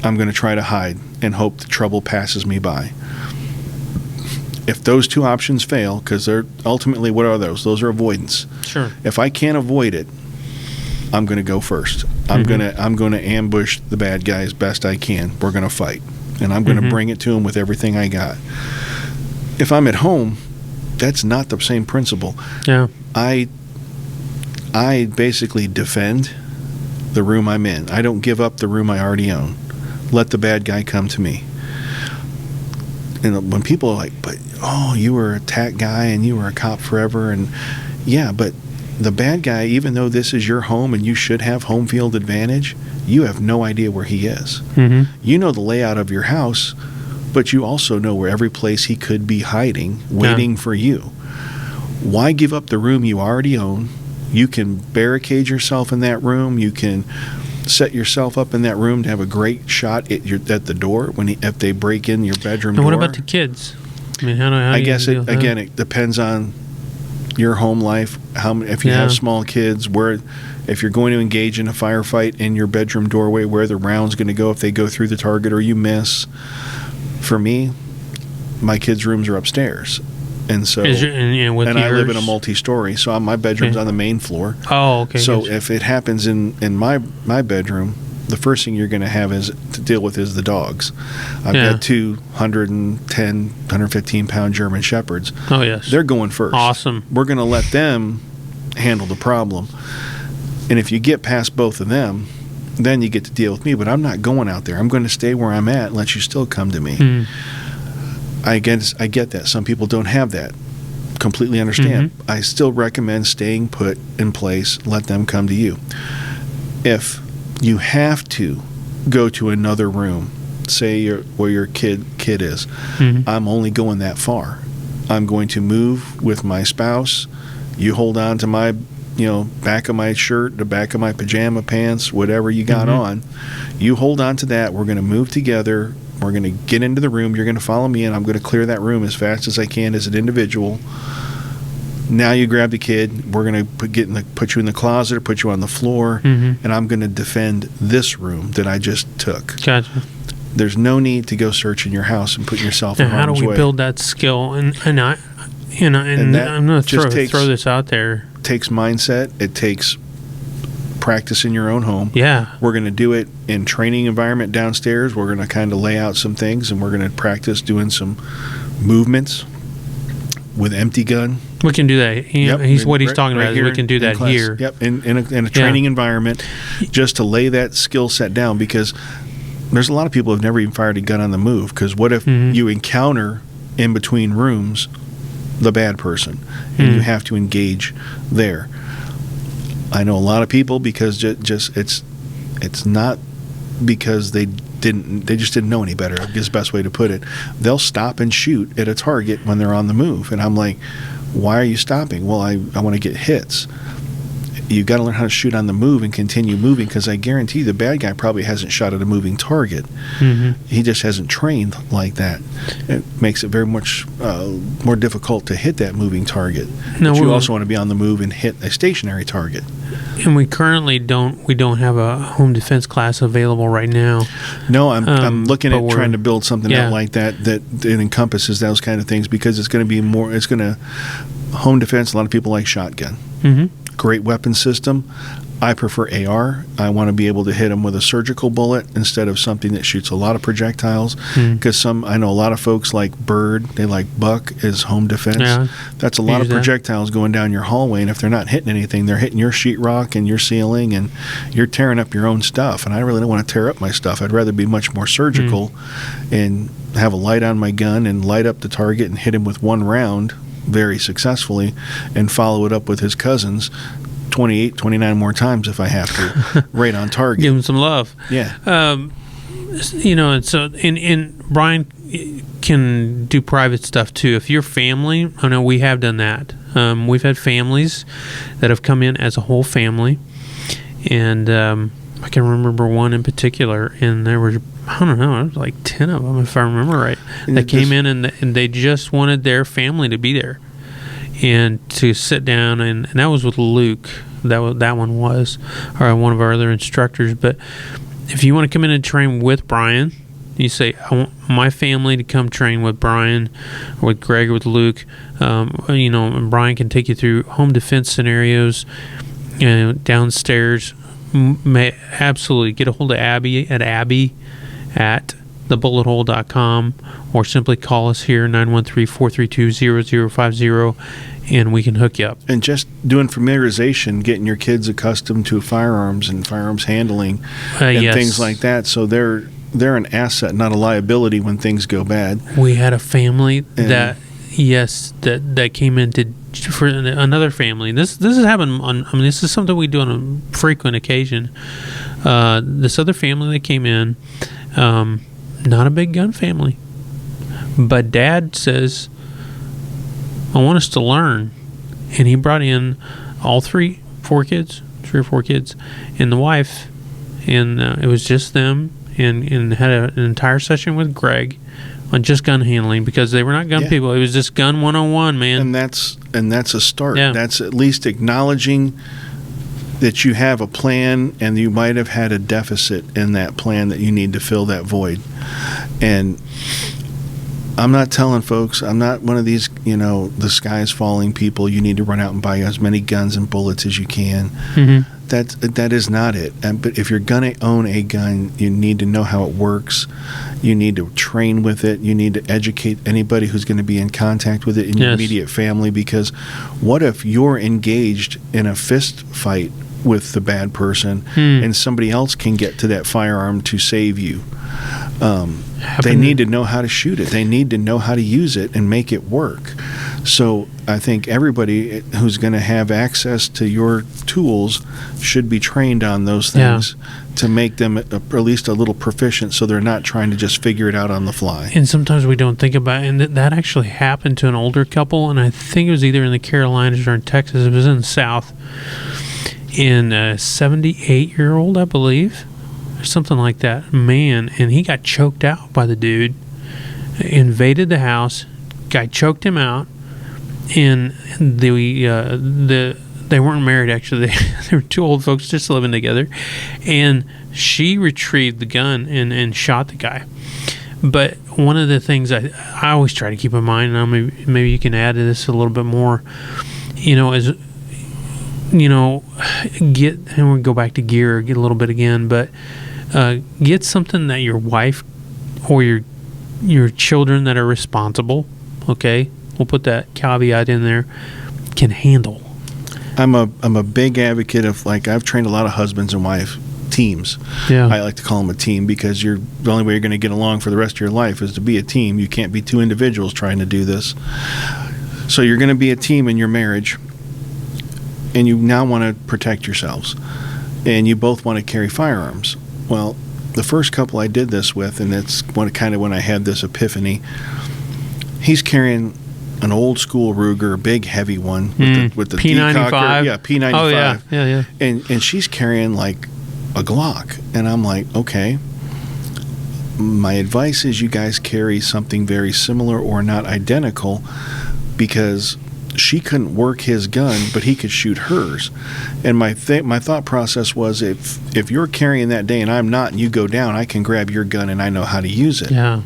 I'm going to try to hide and hope the trouble passes me by. If those two options fail, because they're ultimately, what are those? Those are avoidance. Sure. If I can't avoid it, I'm going to go first. I'm going to ambush the bad guy as best I can. We're going to fight, and I'm going to bring it to him with everything I got. If I'm at home, that's not the same principle. Yeah. I basically defend the room I'm in. I don't give up the room I already own. Let the bad guy come to me. And when people are like, but you were a TAC guy and you were a cop forever, and yeah, but the bad guy, even though this is your home and you should have home field advantage, you have no idea where he is. You know the layout of your house, but you also know where every place he could be hiding, waiting for you. Why give up the room you already own? You can barricade yourself in that room. You can set yourself up in that room to have a great shot at the door if they break in your bedroom door. And what about the kids? I mean, I guess it depends on your home life. If you have small kids, if you're going to engage in a firefight in your bedroom doorway, where the round's going to go if they go through the target or you miss. For me, my kids' rooms are upstairs, and so I live in a multi-story, so my bedroom's on the main floor. Oh, okay. So if it happens in my bedroom, the first thing you're going to have is to deal with is the dogs. I've got 210, 115 pound German Shepherds. Oh, yes. They're going first. Awesome. We're going to let them handle the problem. And if you get past both of them, then you get to deal with me. But I'm not going out there. I'm going to stay where I'm at and let you still come to me. I get that. Some people don't have that completely understand. I still recommend staying put in place. Let them come to you. If you have to go to another room, say where your kid is, I'm only going that far. I'm going to move with my spouse. You hold on to my, back of my shirt, the back of my pajama pants, whatever you got on. You hold on to that. We're going to move together. We're going to get into the room. You're going to follow me in. I'm going to clear that room as fast as I can as an individual. Now you grab the kid. We're going to put you in the closet or put you on the floor, and I'm going to defend this room that I just took. Gotcha. There's no need to go search in your house and put yourself in Now, how harm's do we way. build that skill? And I'm going to throw this out there. It takes mindset. It takes practice in your own home. Yeah. We're going to do it in training environment downstairs. We're going to kind of lay out some things, and we're going to practice doing some movements with empty gun. We can do that. He's talking about is we can do that class. here. Yep, in a training environment, just to lay that skill set down, because there's a lot of people who've never even fired a gun on the move. Because what if you encounter in between rooms the bad person, and you have to engage there? I know a lot of people, because it's not because they just didn't know any better, is the best way to put it. They'll stop and shoot at a target when they're on the move, and I'm like, why are you stopping? Well, I want to get hits. You got to learn how to shoot on the move and continue moving, because I guarantee you the bad guy probably hasn't shot at a moving target. He just hasn't trained like that. It makes it very much more difficult to hit that moving target. But you also want to be on the move and hit a stationary target. And we currently don't have a home defense class available right now. No, I'm looking at trying to build something out like that it encompasses those kind of things, because it's going to be more. It's going to home defense. A lot of people like shotgun. Great weapon system. I prefer AR. I want to be able to hit them with a surgical bullet instead of something that shoots a lot of projectiles. Because I know a lot of folks like Bird, they like Buck as home defense. Yeah, that's a lot of projectiles going down your hallway, and if they're not hitting anything, they're hitting your sheetrock and your ceiling, and you're tearing up your own stuff. And I really don't want to tear up my stuff. I'd rather be much more surgical and have a light on my gun and light up the target and hit him with one round very successfully, and follow it up with his cousins 28, 29 more times if I have to, right on target. Give him some love. Yeah. And so, and Brian can do private stuff too. If your family, I know we have done that. We've had families that have come in as a whole family, and I can remember one in particular, and there were, I don't know, it was like 10 of them, if I remember right, that came in and they just wanted their family to be there and to sit down, and that was with Luke. That one was, or one of our other instructors. But if you want to come in and train with Brian, you say, I want my family to come train with Brian, or with Greg, or with Luke. And Brian can take you through home defense scenarios, downstairs. Absolutely get a hold of Abby at thebullethole.com, or simply call us here 913-432-0050, and we can hook you up. And just doing familiarization, getting your kids accustomed to firearms and firearms handling and things like that, so they're an asset, not a liability when things go bad. We had a family that came in for another family. This has happened on. I mean, this is something we do on a frequent occasion. This other family that came in, not a big gun family, but Dad says, "I want us to learn," and he brought in all three or four kids, and the wife, and it was just them, and had an entire session with Greg on just gun handling, because they were not gun people. It was just gun 101, man. And that's a start. Yeah. That's at least acknowledging that you have a plan, and you might have had a deficit in that plan that you need to fill that void. And I'm not telling folks, I'm not one of these, the sky's falling people, you need to run out and buy as many guns and bullets as you can. That is not it. But if you're going to own a gun, you need to know how it works. You need to train with it. You need to educate anybody who's going to be in contact with it in your immediate family, because what if you're engaged in a fist fight with the bad person and somebody else can get to that firearm to save you? They need to know how to shoot it. They need to know how to use it and make it work. So I think everybody who's going to have access to your tools should be trained on those things to make them at least a little proficient, so they're not trying to just figure it out on the fly. And sometimes we don't think about it. And that actually happened to an older couple, and I think it was either in the Carolinas or in Texas. It was in the South. And a 78-year-old, I believe, or something like that, man, and he got choked out by the dude, invaded the house, guy choked him out, and they weren't married, actually. They were two old folks just living together, and she retrieved the gun and shot the guy. But one of the things I always try to keep in mind, and maybe you can add to this a little bit more, is, and we'll go back to gear, get a little bit again, but get something that your wife or your children that are responsible, okay, we'll put that caveat in there, can handle. I'm a big advocate of, like, I've trained a lot of husbands and wife teams. Yeah. I like to call them a team because the only way you're going to get along for the rest of your life is to be a team. You can't be two individuals trying to do this. So you're going to be a team in your marriage, and you now want to protect yourselves, and you both want to carry firearms. Well, the first couple I did this with, and that's when I had this epiphany, he's carrying an old school Ruger, a big heavy one with the P95. decocker. Yeah, P95. Oh, yeah. And she's carrying like a Glock. And I'm like, okay, my advice is you guys carry something very similar or not identical, because she couldn't work his gun, but he could shoot hers. And my thought process was, if you're carrying that day and I'm not, and you go down, I can grab your gun and I know how to use it. Yeah.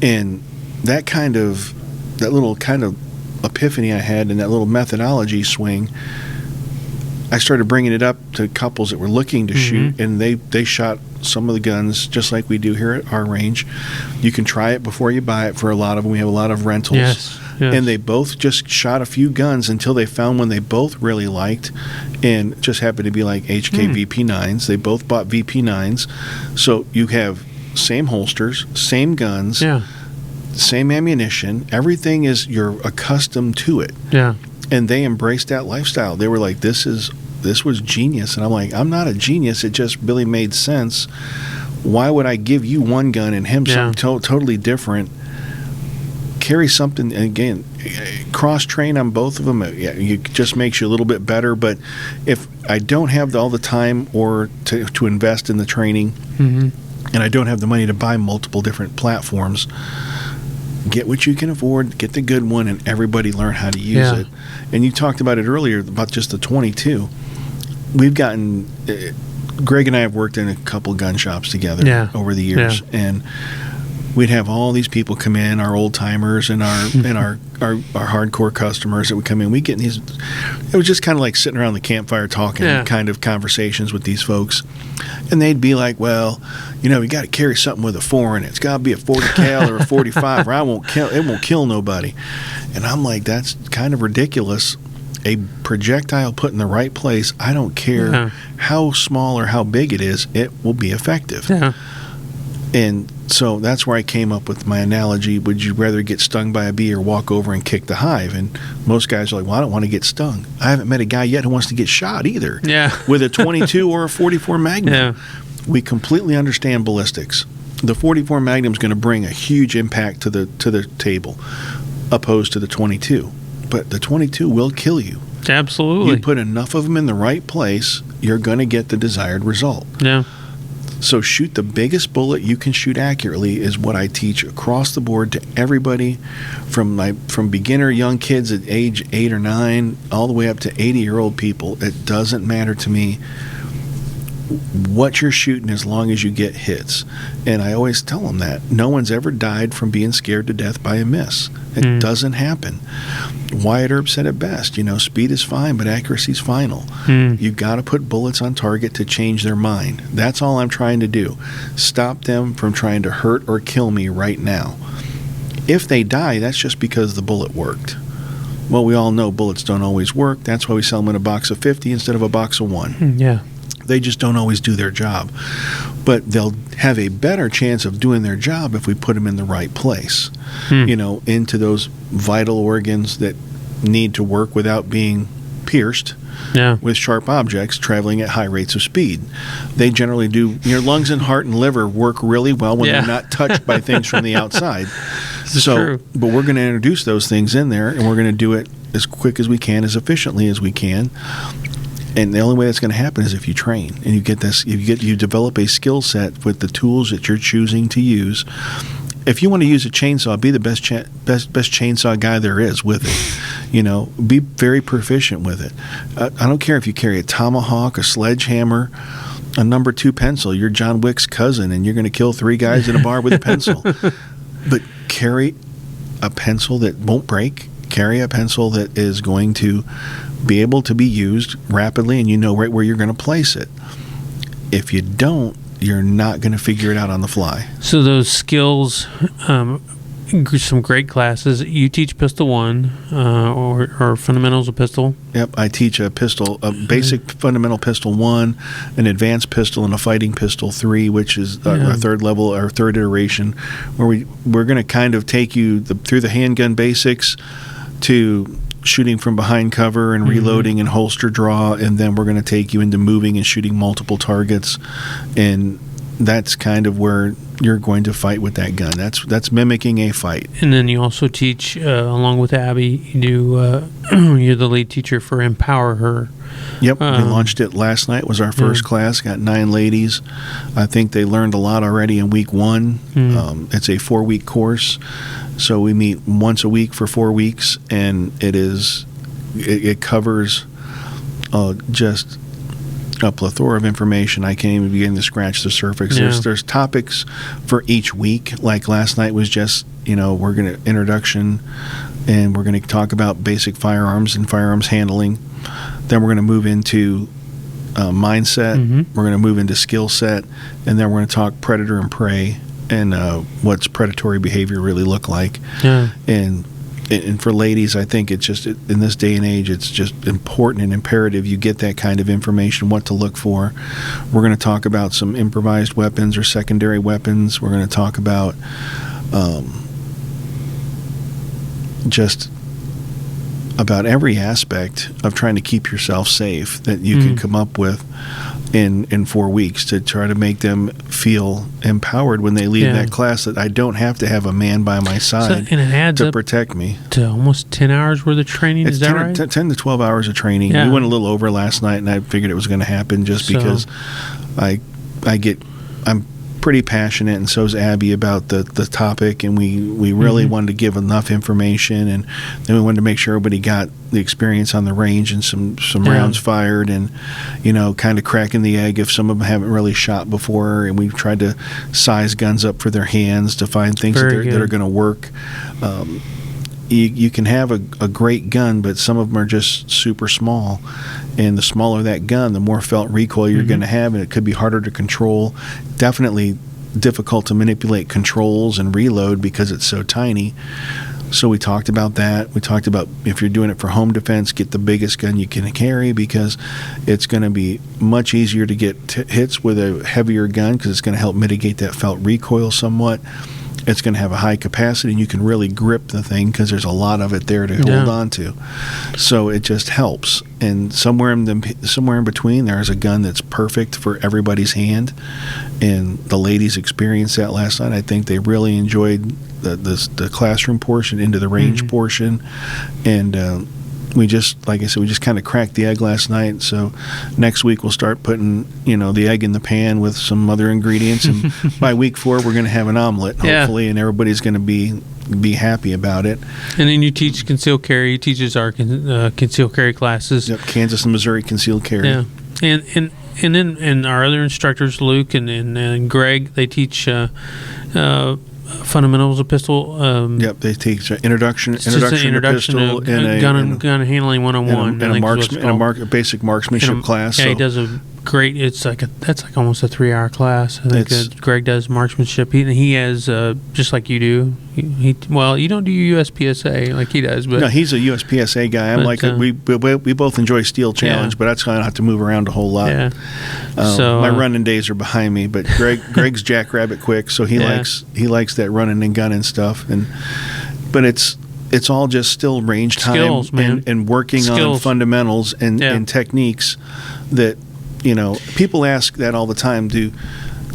And that little kind of epiphany I had, and that little methodology swing, I started bringing it up to couples that were looking to shoot, and they shot some of the guns just like we do here at our range. You can try it before you buy it. For a lot of them, we have a lot of rentals. Yes. And they both just shot a few guns until they found one they both really liked, and just happened to be like HK VP9s. They both bought VP9s. So you have same holsters, same guns, same ammunition. Everything is, you're accustomed to it. Yeah. And they embraced that lifestyle. They were like, this was genius. And I'm like, I'm not a genius. It just really made sense. Why would I give you one gun and him something totally different? Carry something, and again, cross-train on both of them. It just makes you a little bit better. But if I don't have all the time or to invest in the training, and I don't have the money to buy multiple different platforms, get what you can afford, get the good one, and everybody learn how to use it. And you talked about it earlier about just the 22. We've gotten, Greg and I have worked in a couple gun shops together over the years, and we'd have all these people come in, our old timers and our hardcore customers that would come in. We get these. It was just kind of like sitting around the campfire talking kind of conversations with these folks, and they'd be like, "Well, we got to carry something with a 4 in it. It's got to be a 40 cal or a 45, or it won't kill nobody." And I'm like, "That's kind of ridiculous. A projectile put in the right place, I don't care how small or how big it is, it will be effective." And so that's where I came up with my analogy. Would you rather get stung by a bee or walk over and kick the hive? And most guys are like, well, I don't want to get stung. I haven't met a guy yet who wants to get shot either. With a 22 or a 44 Magnum. We completely understand ballistics. The 44 Magnum is going to bring a huge impact to the table, opposed to the 22. But the 22 will kill you. Absolutely. You put enough of them in the right place, you're going to get the desired result. So shoot the biggest bullet you can shoot accurately is what I teach across the board to everybody, from beginner young kids at age 8 or 9 all the way up to 80-year-old people. It doesn't matter to me what you're shooting as long as you get hits. And I always tell them that. No one's ever died from being scared to death by a miss. It doesn't happen. Wyatt Earp said it best, speed is fine, but accuracy is final. You've got to put bullets on target to change their mind. That's all I'm trying to do. Stop them from trying to hurt or kill me right now. If they die, that's just because the bullet worked. Well, we all know bullets don't always work. That's why we sell them in a box of 50 instead of a box of 1. They just don't always do their job. but they'll have a better chance of doing their job if we put them in the right place, into those vital organs that need to work without being pierced with sharp objects traveling at high rates of speed. They generally do. Your lungs and heart and liver work really well when they're not touched by things from the outside. True. But we're going to introduce those things in there, and we're going to do it as quick as we can, as efficiently as we can. And the only way that's going to happen is if you train and you get this. You develop a skill set with the tools that you're choosing to use. If you want to use a chainsaw, be the best chainsaw guy there is with it. Be very proficient with it. I don't care if you carry a tomahawk, a sledgehammer, a number 2 pencil. You're John Wick's cousin, and you're going to kill 3 guys in a bar with a pencil. But carry a pencil that won't break. Carry a pencil that is going to be able to be used rapidly, and you know right where you're going to place it. If you don't, you're not going to figure it out on the fly. So those skills, some great classes. You teach Pistol 1 or Fundamentals of Pistol? Yep, I teach a basic fundamental Pistol 1, an advanced pistol, and a fighting Pistol 3, which is our third level, our third iteration, where we're going to kind of take you through the handgun basics to shooting from behind cover and reloading and holster draw, and then we're going to take you into moving and shooting multiple targets, and that's kind of where you're going to fight with that gun. That's mimicking a fight. And then you also teach, along with Abby, you're the lead teacher for Empower Her. Yep, we launched it last night. It was our first class. Got 9 ladies. I think they learned a lot already in week 1. It's a 4-week course. So we meet once a week for 4 weeks, and it covers just a plethora of information. I can't even begin to scratch the surface. There's topics for each week. Like last night was just, we're going to introduction, and we're going to talk about basic firearms and firearms handling. Then we're going to move into mindset. We're going to move into skill set, and then we're going to talk predator and prey, and what's predatory behavior really look like. And for ladies, I think it's just, in this day and age, it's just important and imperative you get that kind of information, what to look for. We're going to talk about some improvised weapons or secondary weapons. We're going to talk about just about every aspect of trying to keep yourself safe that you can come up with in 4 weeks, to try to make them feel empowered when they leave that class, that I don't have to have a man by my side and it adds to protect me. To almost 10 hours worth of training, is that right? 10 to 12 hours of training. We went a little over last night, and I figured it was going to happen just because I'm pretty passionate, and so is Abby, about the topic, and we really wanted to give enough information, and then we wanted to make sure everybody got the experience on the range and some rounds fired, and kind of cracking the egg if some of them haven't really shot before, and we've tried to size guns up for their hands to find things that are going to work. You can have a great gun, but some of them are just super small, and the smaller that gun, the more felt recoil you're going to have, and it could be harder to control. Definitely difficult to manipulate controls and reload because it's so tiny. So we talked about that. We talked about, if you're doing it for home defense, get the biggest gun you can carry, because it's going to be much easier to get hits with a heavier gun, because it's going to help mitigate that felt recoil somewhat. It's going to have a high capacity, and you can really grip the thing because there's a lot of it there to hold on to. So it just helps. And somewhere in between, there's a gun that's perfect for everybody's hand. And the ladies experienced that last night. I think they really enjoyed the classroom portion into the range portion. And we just, like I said, we just kind of cracked the egg last night. So next week we'll start putting, the egg in the pan with some other ingredients. And by week 4, we're going to have an omelet, hopefully, and everybody's going to be happy about it. And then you teach concealed carry. He teaches our concealed carry classes. Yep, Kansas and Missouri concealed carry. Yeah, and then our other instructors, Luke and Greg, they teach fundamentals of pistol. Yep, they teach introduction to pistol, and gun handling 101, and a basic marksmanship class. Yeah, he does great. That's like almost a 3-hour class. I think Greg does marksmanship. He has just like you do. Well, you don't do USPSA like he does, but no, he's a USPSA guy. I'm we both enjoy Steel Challenge, but that's going to have to move around a whole lot. Yeah. So my running days are behind me, but Greg's jackrabbit quick, so he likes that running and gunning stuff, but it's all just still range time skills, man. And working on fundamentals and techniques that, people ask that all the time.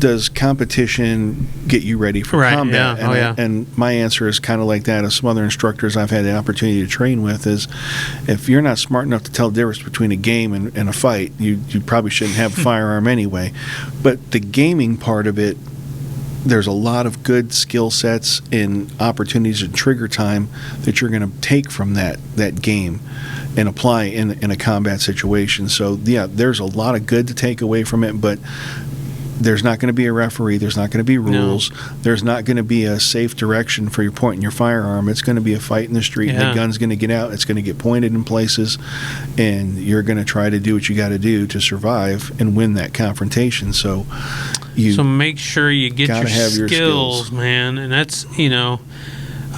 Does competition get you ready for combat? Yeah. And my answer is kind of like that of some other instructors I've had the opportunity to train with is, if you're not smart enough to tell the difference between a game and a fight, you probably shouldn't have a firearm anyway. But the gaming part of it, there's a lot of good skill sets and opportunities and trigger time that you're going to take from that game and apply in a combat situation. So, yeah, there's a lot of good to take away from it, but there's not going to be a referee. There's not going to be rules. No. There's not going to be a safe direction for your pointing your firearm. It's going to be a fight in the street. Yeah. And the gun's going to get out. It's going to get pointed in places, and you're going to try to do what you got to do to survive and win that confrontation. So make sure you get your skills, man. And that's yeah.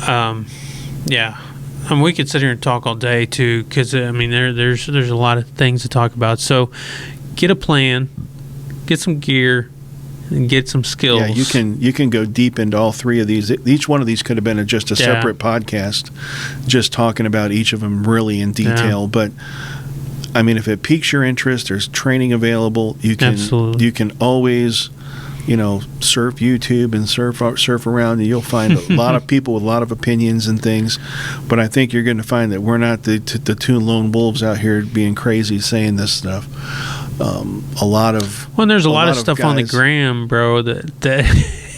I mean, we could sit here and talk all day too, because there's a lot of things to talk about. So get a plan, get some gear, and get some skills. Yeah, you can go deep into all three of these. Each one of these could have been just a separate podcast, just talking about each of them really in detail. Yeah. But if it piques your interest, there's training available. You can always surf YouTube and surf around, and you'll find a lot of people with a lot of opinions and things. But I think you're going to find that we're not the two lone wolves out here being crazy saying this stuff. There's a lot of stuff on the gram, bro, that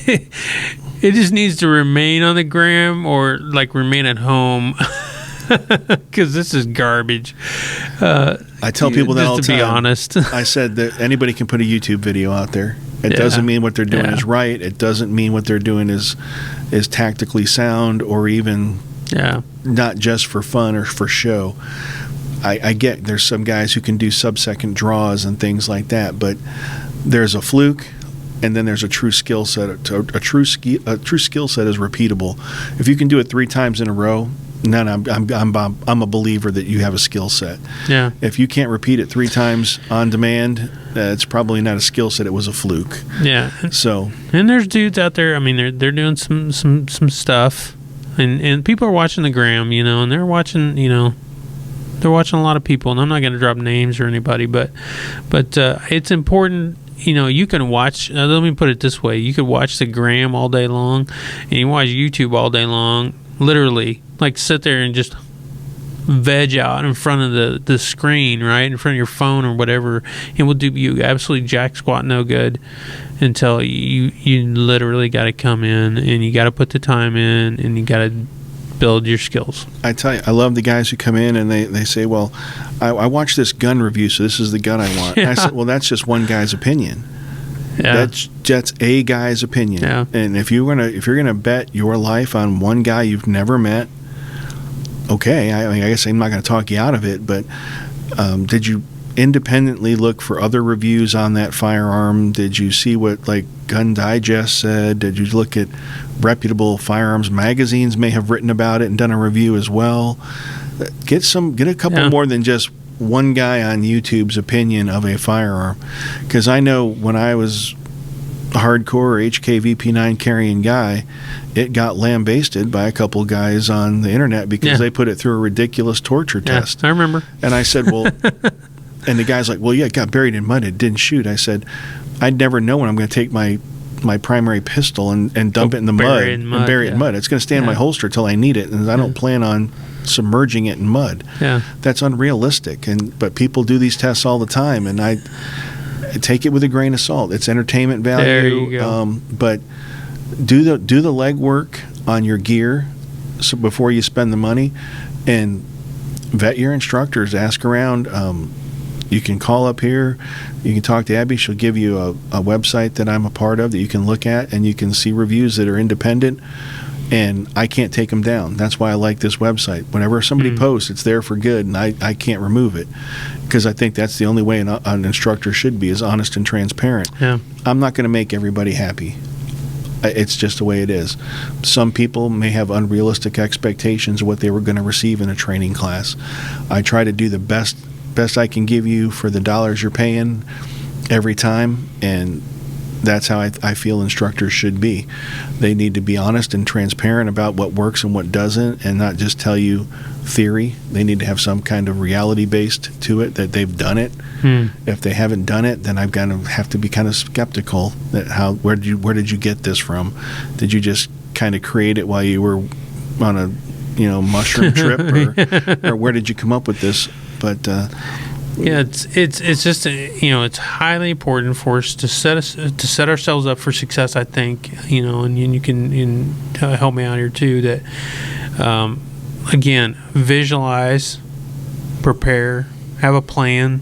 it just needs to remain on the gram or remain at home. Because this is garbage. I tell people that all the time. To be honest, I said that anybody can put a YouTube video out there. It doesn't mean what they're doing is right. It doesn't mean what they're doing is tactically sound or even not just for fun or for show. I get there's some guys who can do sub-second draws and things like that, but there's a fluke, and then there's a true skill set. A true skill set is repeatable. If you can do it 3 times in a row, then I'm a believer that you have a skill set. Yeah. If you can't repeat it 3 times on demand, it's probably not a skill set. It was a fluke. Yeah. So. And there's dudes out there. They're doing some stuff, and people are watching the gram, and they're watching, they're watching a lot of people. And I'm not going to drop names or anybody, but it's important. You can watch. Let me put it this way: you could watch the gram all day long, and you watch YouTube all day long. Literally, sit there and just veg out in front of the screen, right in front of your phone or whatever, and will do you absolutely jack squat no good until you literally got to come in and you got to put the time in and you got to build your skills. I tell you, I love the guys who come in and they say, well, I watched this gun review, so this is the gun I want. Yeah. I said, well, that's just one guy's opinion. Yeah. That's a guy's opinion. Yeah. And if you're gonna bet your life on one guy you've never met, okay, I guess I'm not going to talk you out of it, but did you independently look for other reviews on that firearm? Did you see what Gun Digest said? Did you look at reputable firearms magazines may have written about it and done a review as well? Get a couple more than just one guy on YouTube's opinion of a firearm, because I know when I was a hardcore HKVP9 carrying guy, it got lambasted by a couple guys on the internet because they put it through a ridiculous torture test. I remember. And I said, well, and the guy's like, well, yeah, it got buried in mud. It didn't shoot. I said, I'd never know when I'm going to take my primary pistol and dump it in the mud and bury it in mud. It's going to stay in my holster till I need it, and I don't plan on submerging it in mud. Yeah, that's unrealistic. But people do these tests all the time, and I take it with a grain of salt. It's entertainment value. There you go. But do the legwork on your gear before you spend the money, and vet your instructors. Ask around. You can call up here. You can talk to Abby. She'll give you a website that I'm a part of that you can look at, and you can see reviews that are independent. and I can't take them down. That's why I like this website. Whenever somebody posts, it's there for good, and I can't remove it, because I think that's the only way an instructor should be, is honest and transparent. Yeah. I'm not going to make everybody happy. It's just the way it is. Some people may have unrealistic expectations of what they were going to receive in a training class. I try to do the best I can give you for the dollars you're paying every time, and that's how I feel instructors should be. They need to be honest and transparent about what works and what doesn't, and not just tell you theory. They need to have some kind of reality based to it, that they've done it. If they haven't done it, then I've got to have to be kind of skeptical that where did you get this from? Did you just kind of create it while you were on a mushroom trip, or where did you come up with this? But yeah, it's just it's highly important for us to set ourselves up for success. I think and you can help me out here too. That again, visualize, prepare, have a plan.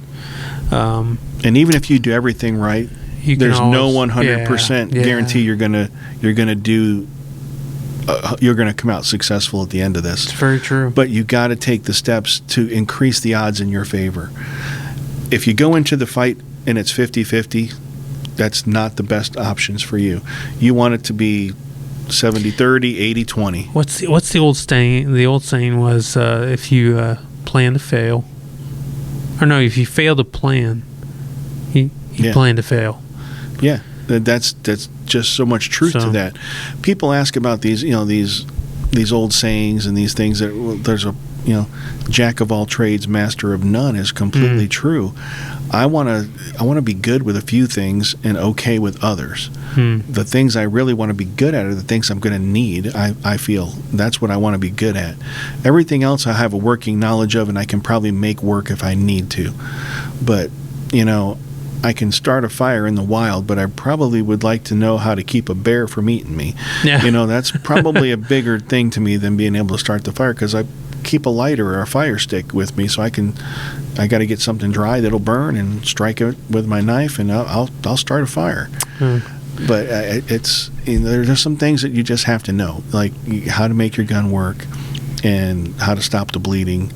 And even if you do everything right, there's no 100% guarantee you're gonna do. You're going to come out successful at the end of this. It's very true. But you got to take the steps to increase the odds in your favor. If you go into the fight and it's 50-50, that's not the best options for you. You want it to be 70-30, 80-20. What's the old saying? The old saying was, if you plan to fail, or no, if you fail to plan, you plan to fail. Yeah. That's just so much truth to that. People ask about these old sayings and these things that there's a jack of all trades, master of none is completely true. I want to be good with a few things and okay with others. The things I really want to be good at are the things I'm going to need. I feel that's what I want to be good at. Everything else I have a working knowledge of, and I can probably make work if I need to. But I can start a fire in the wild, but I probably would like to know how to keep a bear from eating me. Yeah. That's probably a bigger thing to me than being able to start the fire, because I keep a lighter or a fire stick with me, so I got to get something dry that'll burn and strike it with my knife, and I'll start a fire. But it's there's just some things that you just have to know, like how to make your gun work and how to stop the bleeding.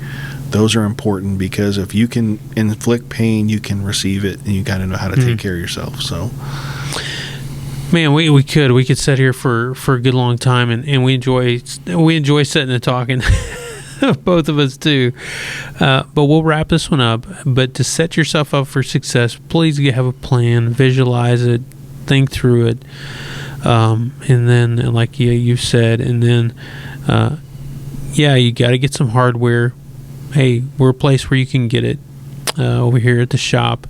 Those are important, because if you can inflict pain, you can receive it, and you got to know how to take care of yourself. So, man, we could sit here for a good long time, and we enjoy sitting and talking, both of us too. But we'll wrap this one up. But to set yourself up for success, please have a plan, visualize it, think through it, and then, like you said, and then you got to get some hardware. Hey, we're a place where you can get it over here at the shop.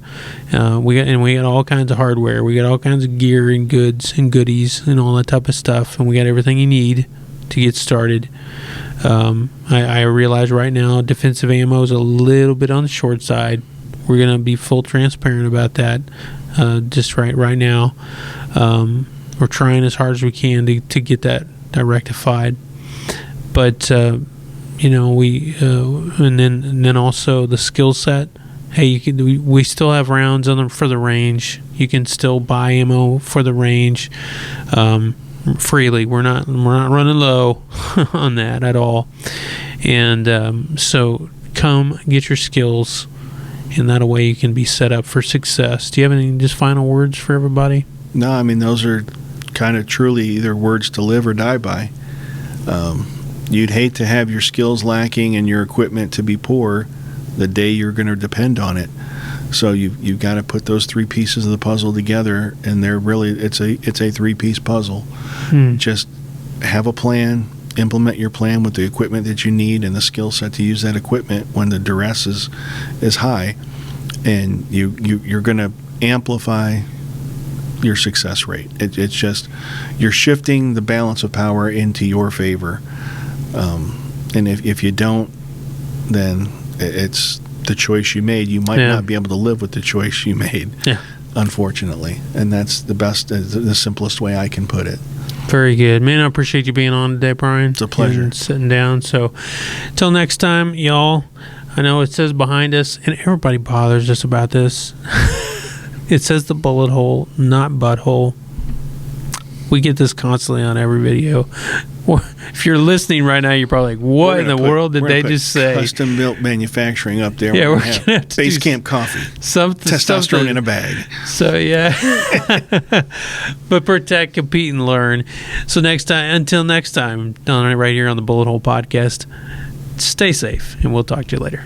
We got all kinds of hardware. We got all kinds of gear and goods and goodies and all that type of stuff, and we got everything you need to get started. I realize right now defensive ammo is a little bit on the short side. We're going to be full transparent about that. Just right now, we're trying as hard as we can to get that rectified. But and then also the skill set. Hey, we still have rounds for the range. You can still buy ammo for the range freely. We're not running low on that at all. And so come get your skills, and that way you can be set up for success. Do you have any just final words for everybody? No, I mean, those are kind of truly either words to live or die by. You'd hate to have your skills lacking and your equipment to be poor the day you're going to depend on it. So you've got to put those three pieces of the puzzle together, and it's a three-piece puzzle. Just have a plan, implement your plan with the equipment that you need and the skill set to use that equipment when the duress is high, and you're going to amplify your success rate. It's just you're shifting the balance of power into your favor. And if you don't, then it's the choice you made. You might not be able to live with the choice you made, unfortunately. And that's the simplest way I can put it. Very good. Man, I appreciate you being on today, Brian. It's a pleasure. And sitting down. So until next time, y'all, I know it says behind us, and everybody bothers us about this. It says the bullet hole, not butthole. We get this constantly on every video. Well, if you're listening right now, you're probably like, what in the world did they just say? Custom built manufacturing up there. Yeah, we're going to have base camp coffee. Testosterone in a bag. So, yeah. But protect, compete, and learn. So until next time, right here on the Bullet Hole Podcast, stay safe, and we'll talk to you later.